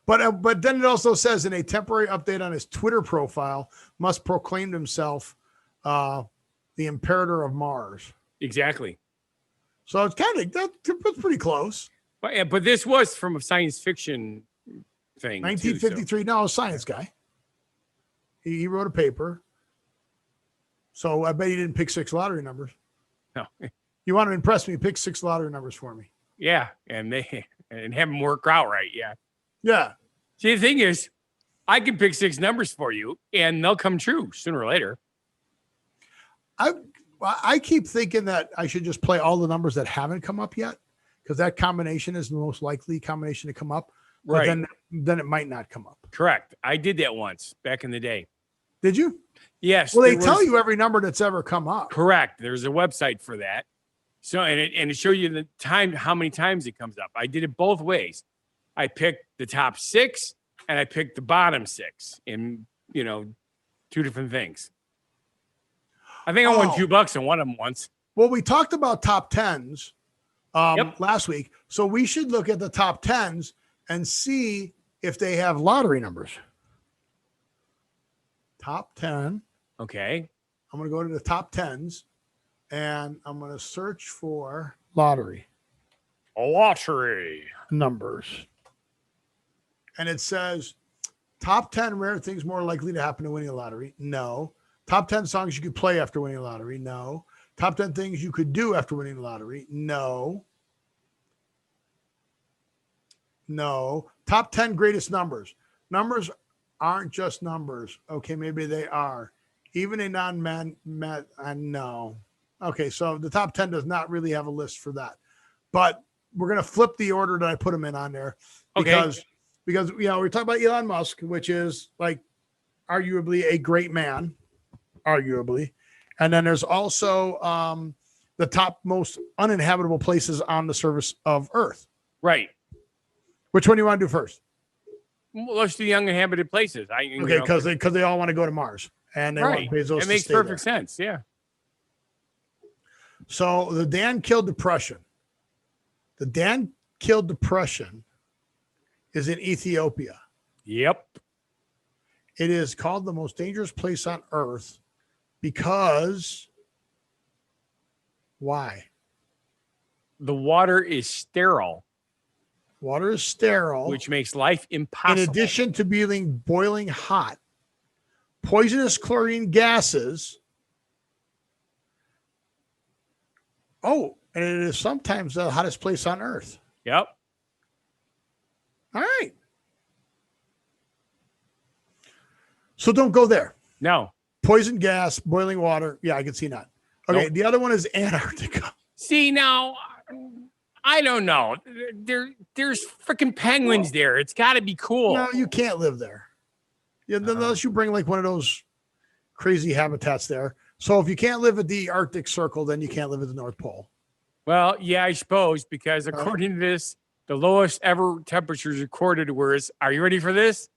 But then it also says in a temporary update on his Twitter profile, Musk proclaimed himself the Imperator of Mars.
Exactly.
So it's kind of that's pretty close.
But this was from a science fiction thing.
1953. Too, so. No, a science guy. He wrote a paper. So I bet he didn't pick 6 lottery numbers.
No.
You want to impress me? Pick 6 lottery numbers for me.
Yeah, and have them work out right. Yeah.
Yeah.
See, the thing is, I can pick 6 numbers for you, and they'll come true sooner or later.
I keep thinking that I should just play all the numbers that haven't come up yet, because that combination is the most likely combination to come up. But
right.
Then it might not come up.
Correct. I did that once back in the day.
Did you?
Yes.
Well, they tell you every number that's ever come up.
Correct. There's a website for that. So, and it shows you the time, how many times it comes up. I did it both ways. I picked the top 6 and I picked the bottom 6 in, 2 different things. I think I won $2 on one of them once.
Well, we talked about top 10s last week. So we should look at the top 10s and see if they have lottery numbers. Top 10.
Okay.
I'm going to go to the top 10s and I'm going to search for lottery.
Lottery
numbers. And it says top 10 rare things more likely to happen to winning a lottery. No. Top 10 songs you could play after winning a lottery. No. Top 10 things you could do after winning the lottery. No. No. Top 10 greatest numbers. Numbers aren't just numbers. Okay, maybe they are. Even a non-man, no. Okay, so the top 10 does not really have a list for that. But we're going to flip the order that I put them in on there. Because we're talking about Elon Musk, which is like arguably a great man, arguably. And then there's also the top most uninhabitable places on the surface of Earth.
Right.
Which one do you want to do first?
Well, let's do the uninhabited places.
Because they all want to go to Mars. And they want Bezos. It
makes perfect sense. Yeah.
So the Dan Kill Depression. The Dan Kill Depression is in Ethiopia.
Yep.
It is called the most dangerous place on Earth because why?
The water is sterile.
Water is sterile.
Which makes life impossible.
In addition to being boiling hot, poisonous chlorine gases. Oh, and it is sometimes the hottest place on Earth.
Yep.
All right. So don't go there.
No.
Poison gas, boiling water. Yeah, I can see that. Okay, nope. The other one is Antarctica.
See, now, I don't know. There's freaking penguins there. It's got to be cool.
No, you can't live there. Yeah, unless you bring like one of those crazy habitats there. So if you can't live at the Arctic Circle, then you can't live at the North Pole.
Well, yeah, I suppose, because according to this, the lowest ever temperatures recorded was, are you ready for this?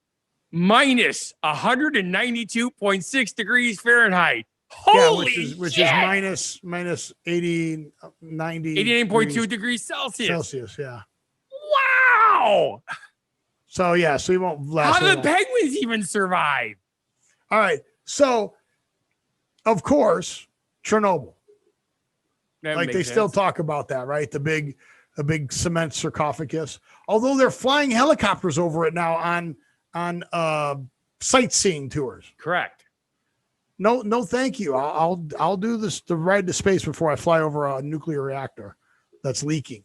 Minus 192.6 degrees Fahrenheit. Holy
which
shit!
is minus 80, 90
89.2 degrees Celsius.
Celsius, yeah.
Wow!
So yeah, so you won't last.
How do the penguins even survive?
All right. So, of course, Chernobyl.
That
They still talk about that, right? The big cement sarcophagus. Although they're flying helicopters over it now on sightseeing tours.
Correct.
No, thank you. I'll do this the ride to space before I fly over a nuclear reactor that's leaking.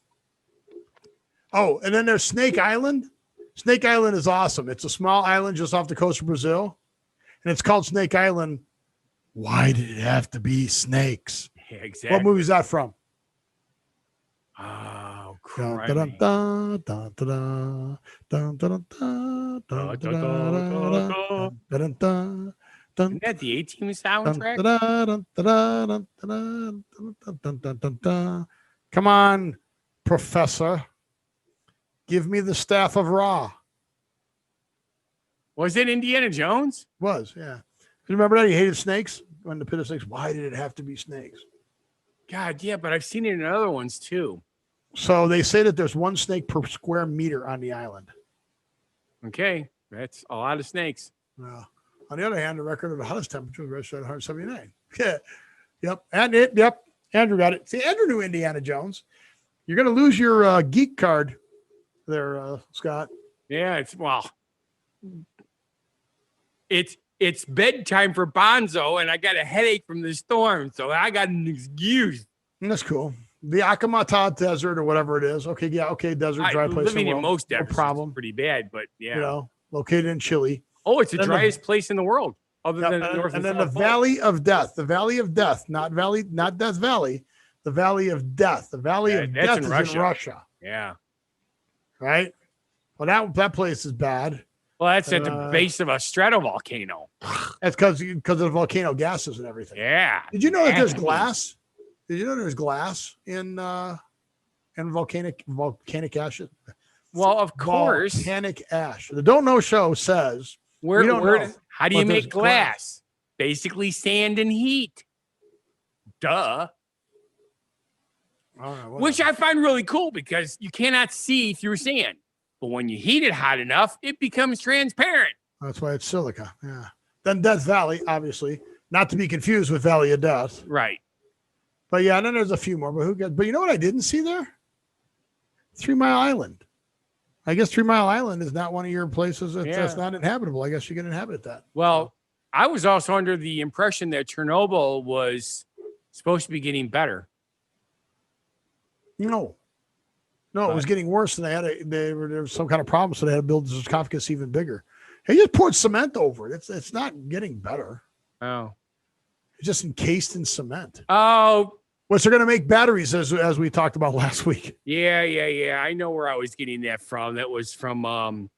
Oh, and then there's Snake Island. Snake Island is awesome. It's a small island just off the coast of Brazil, and it's called Snake Island. Why did it have to be snakes?
Yeah, exactly.
What movie is that from?
Oh, isn't that the A-Team soundtrack?
Come on, Professor. Give me the staff of Ra.
Was it Indiana Jones?
Was, yeah. You remember that? He hated snakes? When the pit of snakes. Why did it have to be snakes?
God, yeah, but I've seen it in other ones too.
So they say that there's one snake per square meter on the island.
Okay, that's a lot of snakes.
On the other hand, the record of the hottest temperature was registered at 179. Yeah. Yep. Andrew got it. See, Andrew knew Indiana Jones. You're going to lose your geek card there, Scott.
Yeah, it's bedtime for Bonzo, and I got a headache from the storm, so I got an excuse.
That's cool. The Akamata Desert or whatever it is. Okay, yeah, okay, desert, dry place.
Living in most deserts,
no problem.
Pretty bad, but yeah.
Located in Chile.
Oh, it's the driest place in the world, other than North
and then the Valley of Death. The Valley of Death, not Death Valley. The Valley of Death. The Valley of Death is in Russia.
Yeah.
Right? Well, that place is bad.
Well, that's at the base of a stratovolcano.
That's because of the volcano gases and everything.
Yeah.
Did you know that there's glass? Did you know there's glass in volcanic ash?
Well, of course.
Volcanic ash. The Don't Know Show says
how do you make glass? Basically sand and heat. Duh. Which I find really cool because you cannot see through sand. But when you heat it hot enough, it becomes transparent.
That's why it's silica. Yeah. Then Death Valley, obviously, not to be confused with Valley of Death.
Right.
But yeah, then there's a few more. But you know what I didn't see there? 3 Mile Island. I guess 3 Mile Island is not one of your places that's not inhabitable. I guess you can inhabit that.
Well, I was also under the impression that Chernobyl was supposed to be getting better.
No, it was getting worse, and there was some kind of problem, so they had to build the sarcophagus even bigger. They just poured cement over it. It's not getting better.
Oh,
it's just encased in cement.
Oh,
which they're going to make batteries, as we talked about last week.
Yeah. I know where I was getting that from. That was from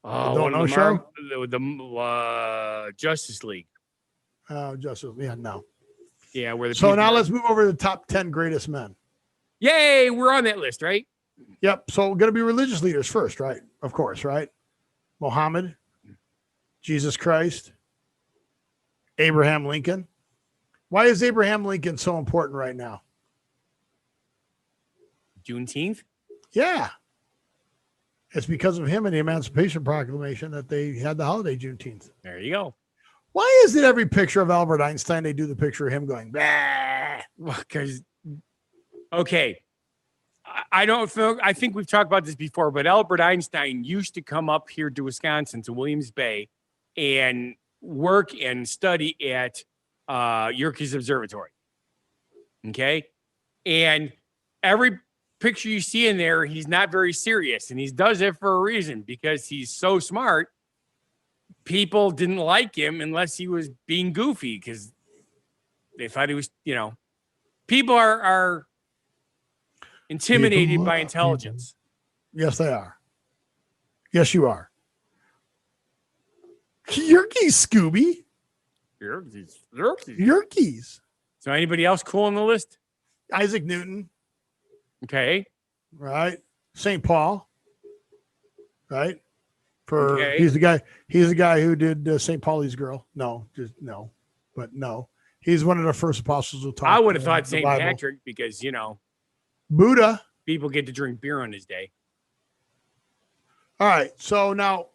Don't Know Show,
the Justice League.
Justice, yeah, no.
Yeah,
so now let's move over to the top 10 greatest men.
Yay, we're on that list, right?
Yep. So we're going to be religious leaders first, right? Of course, right? Muhammad, Jesus Christ, Abraham Lincoln. Why is Abraham Lincoln so important right now?
Juneteenth?
Yeah. It's because of him and the Emancipation Proclamation that they had the holiday Juneteenth.
There you go.
Why is it every picture of Albert Einstein, they do the picture of him going, bah?
Because okay, I think we've talked about this before, but Albert Einstein used to come up here to Wisconsin, to Williams Bay, and work and study at Yerkes Observatory. Okay? And every picture you see in there, he's not very serious, and he does it for a reason, because he's so smart. People didn't like him unless he was being goofy, because they thought he was, people are intimidated by intelligence.
Yes, they are. Yes, you are. Yerkes, Scooby.
Yerkes.
So
anybody else cool on the list?
Isaac Newton,
Okay.
right? St. Paul, right?
Okay.
He's the guy who did St. Pauli's girl. No, but no. He's one of the first apostles who taught.
I would have thought
the
St.
Bible.
Patrick because,
Buddha.
people get to drink beer on his day.
All right. So now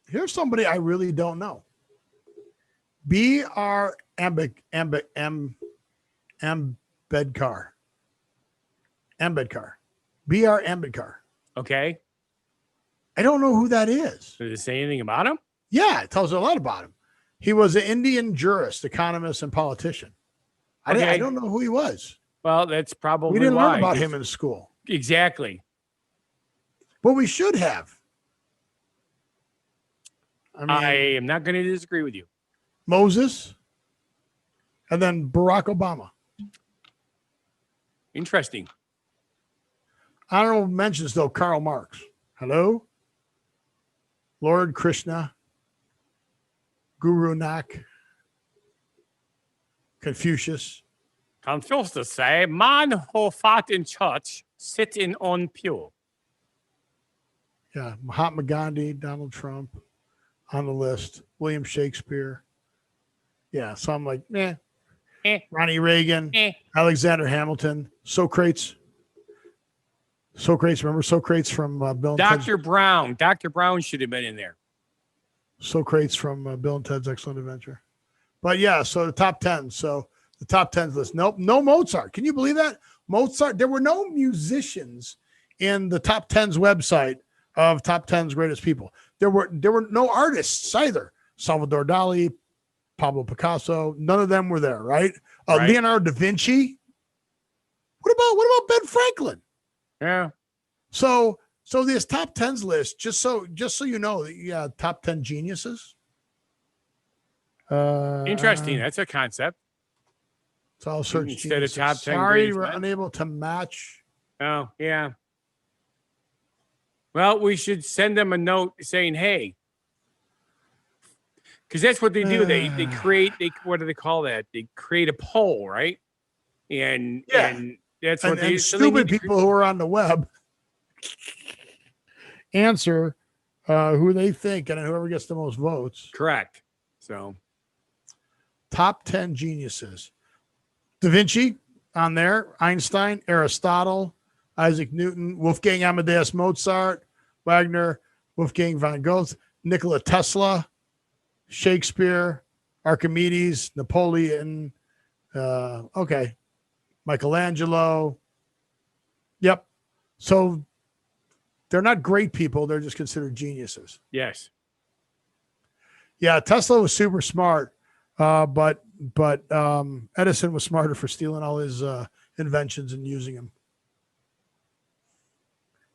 here's somebody I really don't know. B.R. Ambedkar. B.R. Ambedkar.
Okay.
I don't know who that is.
Does it say anything about him?
Yeah, it tells you a lot about him. He was an Indian jurist, economist, and politician. I don't know who he was.
Well, that's probably
we didn't learn about him in school.
Exactly.
But we should have.
I am not going to disagree with you.
Moses, and then Barack Obama.
Interesting.
Honorable mentions, though, Karl Marx. Hello? Lord Krishna. Guru Nanak. Confucius.
Confucius say, man who fought in church, sitting on pew.
Yeah, Mahatma Gandhi, Donald Trump on the list. William Shakespeare. Yeah, so I'm like, Ronnie Reagan, Alexander Hamilton, Socrates. Remember Socrates from Bill and
Dr. Brown. Dr. Brown should have been in there.
Socrates from Bill and Ted's Excellent Adventure. But yeah, so the top 10. So the top 10 list. Nope, no Mozart. Can you believe that? Mozart, there were no musicians in the top 10's website of top 10's greatest people. There were no artists either. Salvador Dali, Pablo Picasso, none of them were there, right?
Right.
Leonardo da Vinci. What about Ben Franklin?
Yeah.
So this top 10's list, just so you know, yeah, top 10 geniuses.
Interesting. That's a concept.
So I'll search
instead
geniuses.
of top 10.
Sorry, we're unable to match.
Oh, yeah. Well, we should send them a note saying, hey, because that's what they do. They create, what do they call that? They create a poll, right? And that's what
and stupid people who are on the web answer who they think, and whoever gets the most votes.
Correct. So
top 10 geniuses. Da Vinci on there, Einstein, Aristotle, Isaac Newton, Wolfgang Amadeus Mozart, Wagner, Wolfgang von Goethe, Nikola Tesla, Shakespeare, Archimedes, Napoleon, Michelangelo. Yep. So they're not great people. They're just considered geniuses.
Yes.
Yeah, Tesla was super smart, but Edison was smarter for stealing all his inventions and using them.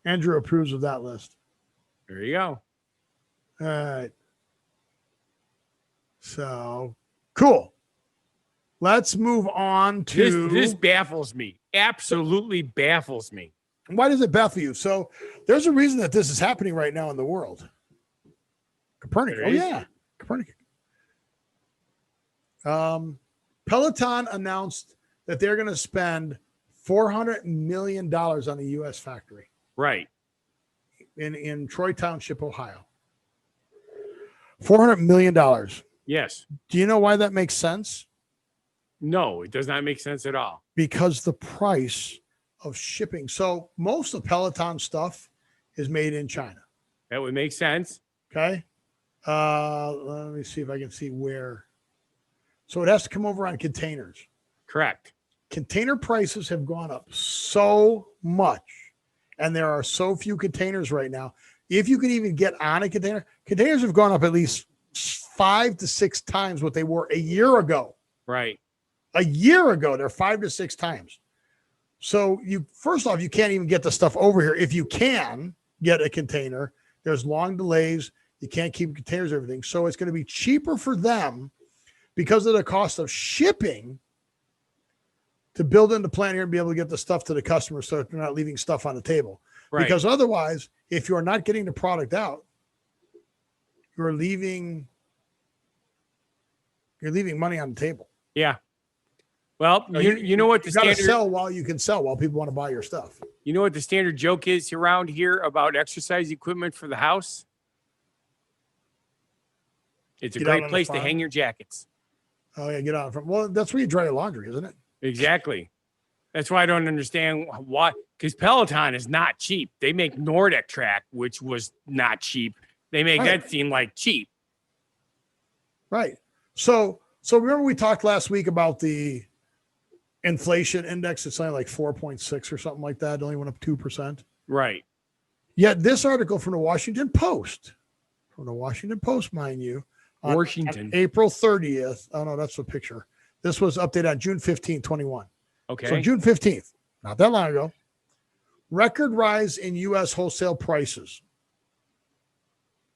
Andrew approves of that list.
There you go.
All right. So cool. Let's move on to
this baffles me. Absolutely baffles me.
Why does it baffle you? So there's a reason that this is happening right now in the world. Copernicus. Oh yeah. Copernicus. Peloton announced that they're going to spend $400 million on a U.S. factory.
Right.
In Troy Township, Ohio. $400 million.
Yes.
Do you know why that makes sense?
No, it does not make sense at all.
Because the price of shipping. So most of Peloton stuff is made in China.
That would make sense.
Okay. Let me see if I can see where. So it has to come over on containers.
Correct.
Container prices have gone up so much, and there are so few containers right now. If you can even get on a container, containers have gone up at least 5 to 6 times what they were a year ago.
Right.
A year ago, they're 5 to 6 times. So first off, you can't even get the stuff over here. If you can get a container, there's long delays. You can't keep containers, everything. So it's going to be cheaper for them because of the cost of shipping to build in the plant here and be able to get the stuff to the customer so they're not leaving stuff on the table.
Right.
Because otherwise, if you're not getting the product out, you're leaving money on the table.
Yeah. Well, you know what the
you got to
standard
sell while you can sell, while people want to buy your stuff.
You know what the standard joke is around here about exercise equipment for the house? It's a great place to hang your jackets.
Oh yeah, get out from. Well, that's where you dry your laundry, isn't it?
Exactly. That's why I don't understand why. Because Peloton is not cheap. They make Nordic Track, which was not cheap. They make that seem like cheap.
Right. So remember we talked last week about the inflation index. It's only like 4.6 or something like that. It only went up 2%.
Right.
Yet this article from the Washington Post, mind you, on April 30th. Oh no, that's the picture. This was updated on June 15, 21.
Okay.
So June 15th, not that long ago. Record rise in U.S. wholesale prices.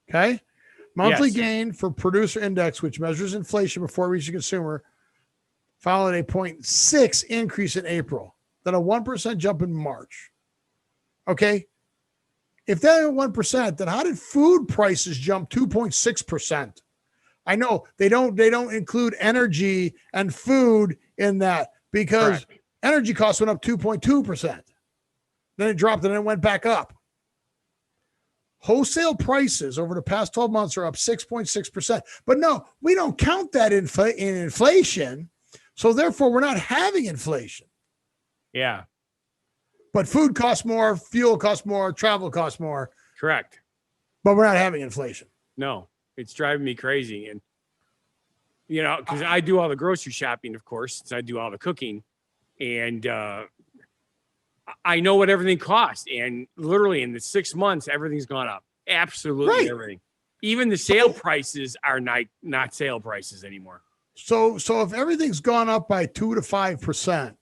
Okay. Monthly gain for producer index, which measures inflation before reaching consumer, followed a 0.6 increase in April, then a 1% jump in March. Okay. If that 1%, then how did food prices jump 2.6%? I know they don't include energy and food in that because energy costs went up 2.2%. Then it dropped and then it went back up. Wholesale prices over the past 12 months are up 6.6%. But no, we don't count that in inflation. So therefore, we're not having inflation.
Yeah.
But food costs more, fuel costs more, travel costs more.
Correct.
But we're not having inflation.
No, it's driving me crazy. And, because I do all the grocery shopping, of course, since I do all the cooking. And I know what everything costs. And literally in the 6 months, everything's gone up. Absolutely everything. Even the sale prices are not sale prices anymore. So
if everything's gone up by 2 to 5%,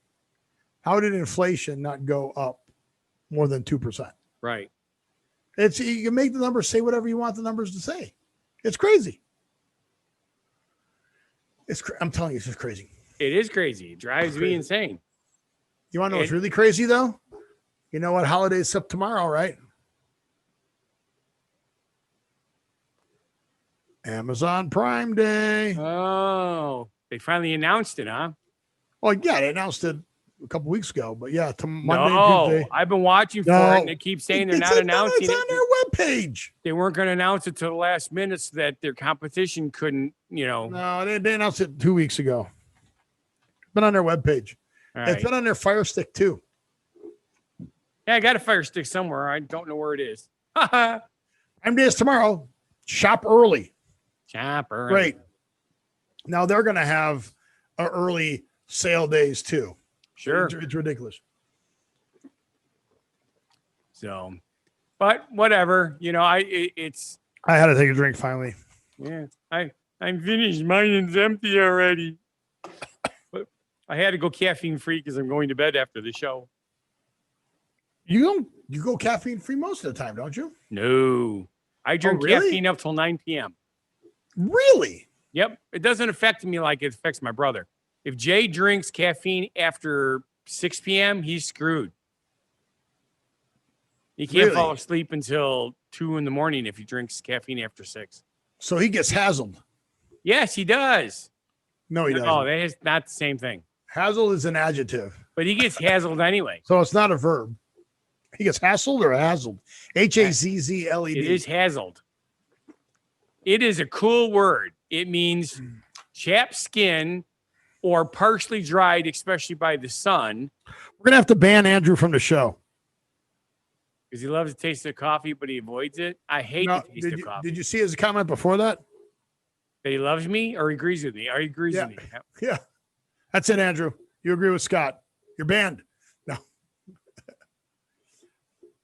how did inflation not go up more than 2%?
Right.
You can make the numbers say whatever you want the numbers to say. It's crazy. I'm telling you, it's just crazy.
It is crazy. It drives me insane.
You want to know what's really crazy, though? You know what holiday's up tomorrow, right? Amazon Prime Day.
Oh, they finally announced it, huh?
Well, yeah, they announced it a couple weeks ago, but yeah, Monday and Tuesday.
I've been watching for it, and they keep saying they're not announcing it.
It's on their webpage.
They weren't going to announce it till the last minute so that their competition couldn't,
No, they announced it 2 weeks ago. It's been on their webpage. It's been on their Fire Stick, too.
Yeah, I got a Fire Stick somewhere. I don't know where it is.
Prime Day is tomorrow. Shop early.
Great.
Now, they're going to have early sale days, too.
Sure.
It's ridiculous.
So, but whatever, I
had to take a drink finally.
Yeah, I'm finished. Mine is empty already. But I had to go caffeine free because I'm going to bed after the show.
You go caffeine free most of the time, don't you?
No, I drink caffeine up till 9 p.m.
Really?
Yep. It doesn't affect me like it affects my brother. If Jay drinks caffeine after 6 p.m., he's screwed. He can't fall asleep until 2 in the morning if he drinks caffeine after 6.
So he gets hazzled.
Yes, he does.
No, he doesn't.
Oh, that is not the same thing.
Hazzled is an adjective.
But he gets hazzled anyway.
So it's not a verb. He gets hassled or hazzled? Hazzled.
It is hazzled. It is a cool word. It means chapped skin or partially dried, especially by the sun.
We're going to have to ban Andrew from the show.
Because he loves the taste of coffee, but he avoids it. I hate the taste of coffee.
Did you see his comment before that?
That he loves me or he agrees with me? Or he agrees with me.
Yeah. That's it, Andrew. You agree with Scott. You're banned. No.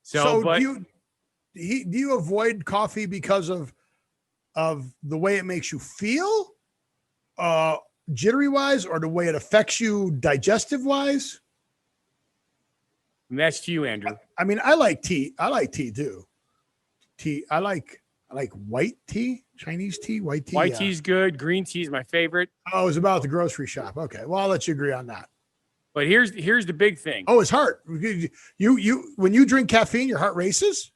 So do you avoid coffee because of the way it makes you feel, jittery wise, or the way it affects you digestive wise?
And that's to you, Andrew.
I mean, I like tea. I like tea too. I like white tea, Chinese tea, white tea.
White tea's good. Green tea is my favorite.
Oh, it was about the grocery shop. Okay, well, I'll let you agree on that.
But here's the big thing.
Oh, his heart. You when you drink caffeine, your heart races.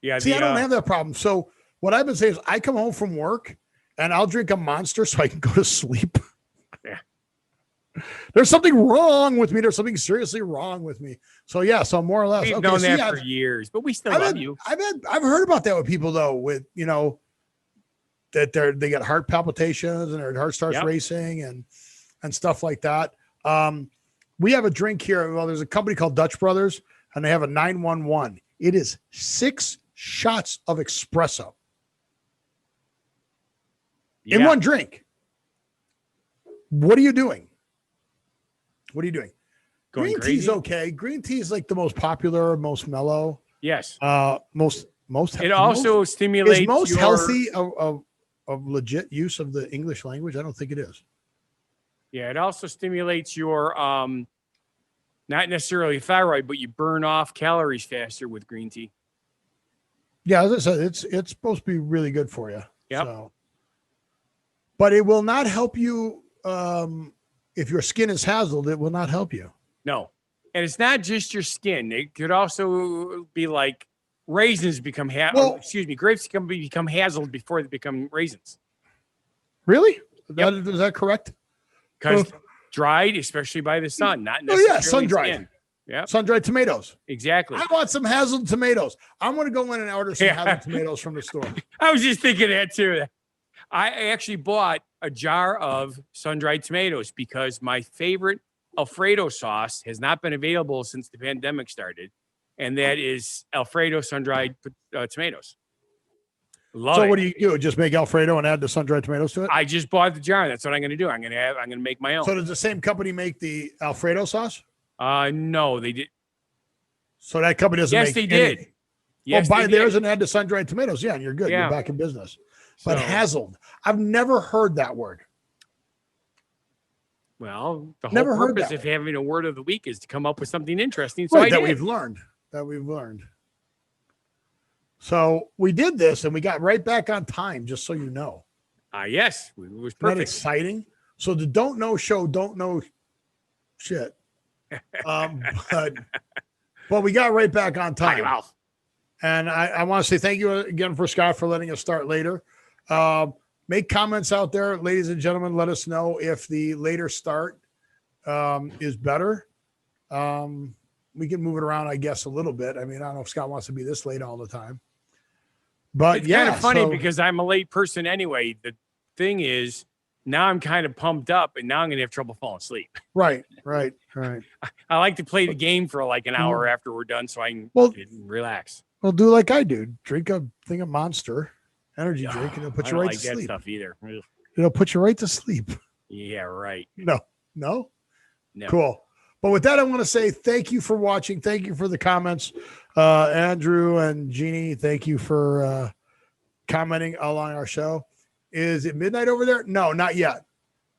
Yeah.
See, I don't have that problem. So what I've been saying is I come home from work and I'll drink a Monster so I can go to sleep.
Yeah.
There's something wrong with me. There's something seriously wrong with me. So yeah, so more or less.
We've known that for years, but we still love you.
I've heard about that with people though, with that they get heart palpitations and their heart starts racing and stuff like that. We have a drink here. Well, there's a company called Dutch Brothers, and they have a 911. It is 6 shots of espresso in one drink. What are you doing?
Going
Green
crazy?
tea's okay. Green tea is like the most popular, most mellow.
Yes.
Most.
It also stimulates.
Is most healthy of legit use of the English language? I don't think it is.
Yeah, it also stimulates your not necessarily thyroid, but you burn off calories faster with green tea.
Yeah, as I said, it's supposed to be really good for you.
Yep.
So, but it will not help you if your skin is Hazzled. It will not help you.
No, and it's not just your skin. It could also be like raisins become grapes become Hazzled before they become raisins.
Really? Is that correct?
Because dried, especially by the sun, not necessarily
sun-dried.
Yeah,
sun-dried tomatoes.
Exactly.
I want some Hazzled tomatoes. I'm going to go in and order some Hazzled tomatoes from the store.
I was just thinking that too. I actually bought a jar of sun-dried tomatoes because my favorite Alfredo sauce has not been available since the pandemic started, and that is Alfredo sun-dried tomatoes. Love it.
What do you do? Just make Alfredo and add the sun-dried tomatoes to it?
I just bought the jar. That's what I'm going to do. I'm going to make my own.
So does the same company make the Alfredo sauce?
No, they did.
So that company doesn't make
Yes, they did. Yes,
buy theirs and add the sun-dried tomatoes. Yeah, and you're good.
Yeah.
You're back in business. But Hazzled, I've never heard that word.
Well, the whole purpose of having a word of the week is to come up with something interesting. So
we've learned. So we did this and we got right back on time, just so you know.
Yes, it was perfect.
Isn't that exciting? So the Don't Know Show, don't know shit. But we got right back on time. And I want to say thank you again for Scott for letting us start later. Make comments out there, ladies and gentlemen. Let us know if the later start is better. We can move it around, I guess, a little bit. I mean, I don't know if Scott wants to be this late all the time. But
it's kind of funny because I'm a late person anyway. The thing is, now I'm kind of pumped up, and now I'm going to have trouble falling asleep.
Right.
I like to play the game for like an hour after we're done so I can relax.
Well, do like I do. Drink a thing of Monster energy drink, and it'll put you right to sleep. I don't like that
stuff either.
It'll put you right to sleep.
Yeah, right.
No. Cool. But with that, I want to say thank you for watching. Thank you for the comments. Andrew and Jeannie, thank you for commenting along our show. Is it midnight over there? No, not yet.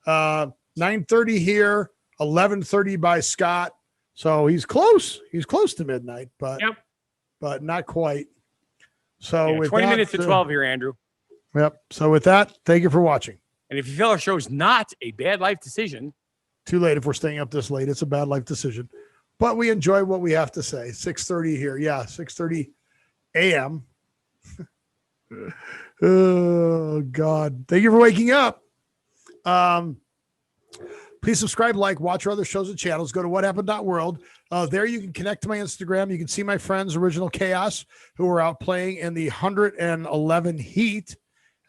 9:30 here, 11:30 by Scott. So he's close. He's close to midnight, but not quite. So with
20 minutes to 12 here, Andrew.
Yep. So with that, thank you for watching.
And if you feel our show is not a bad life decision,
too late if we're staying up this late. It's a bad life decision. But we enjoy what we have to say. 6:30 here. Yeah, 6:30 a.m. Oh, God. Thank you for waking up. Please subscribe, like, watch our other shows and channels. Go to whathappened.world. There you can connect to my Instagram. You can see my friends, Original Chaos, who are out playing in the 111 heat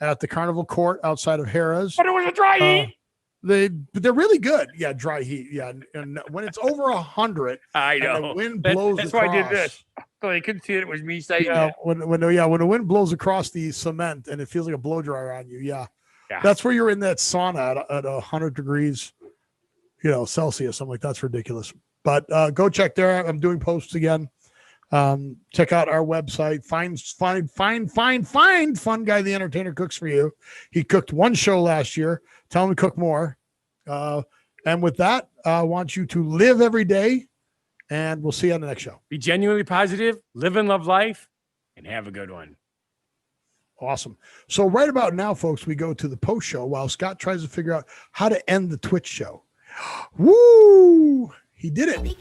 at the Carnival Court outside of Harrah's.
But it was a dry heat.
They're really good. Yeah, dry heat. Yeah, and when it's over 100,
I know
and the wind blows
that's
across.
Why I did this. So they couldn't see it was me saying
that. When the wind blows across the cement and it feels like a blow dryer on you. Yeah. That's where you're in that sauna at 100 degrees, Celsius. I'm like, that's ridiculous. But go check there. I'm doing posts again. Check out our website. Find Funguy The Entertainer cooks for you. He cooked one show last year. Tell him to cook more. And with that, I want you to live every day, and we'll see you on the next show.
Be genuinely positive, live and love life, and have a good one.
Awesome. So right about now, folks, we go to the post show while Scott tries to figure out how to end the Twitch show. Woo! He did it.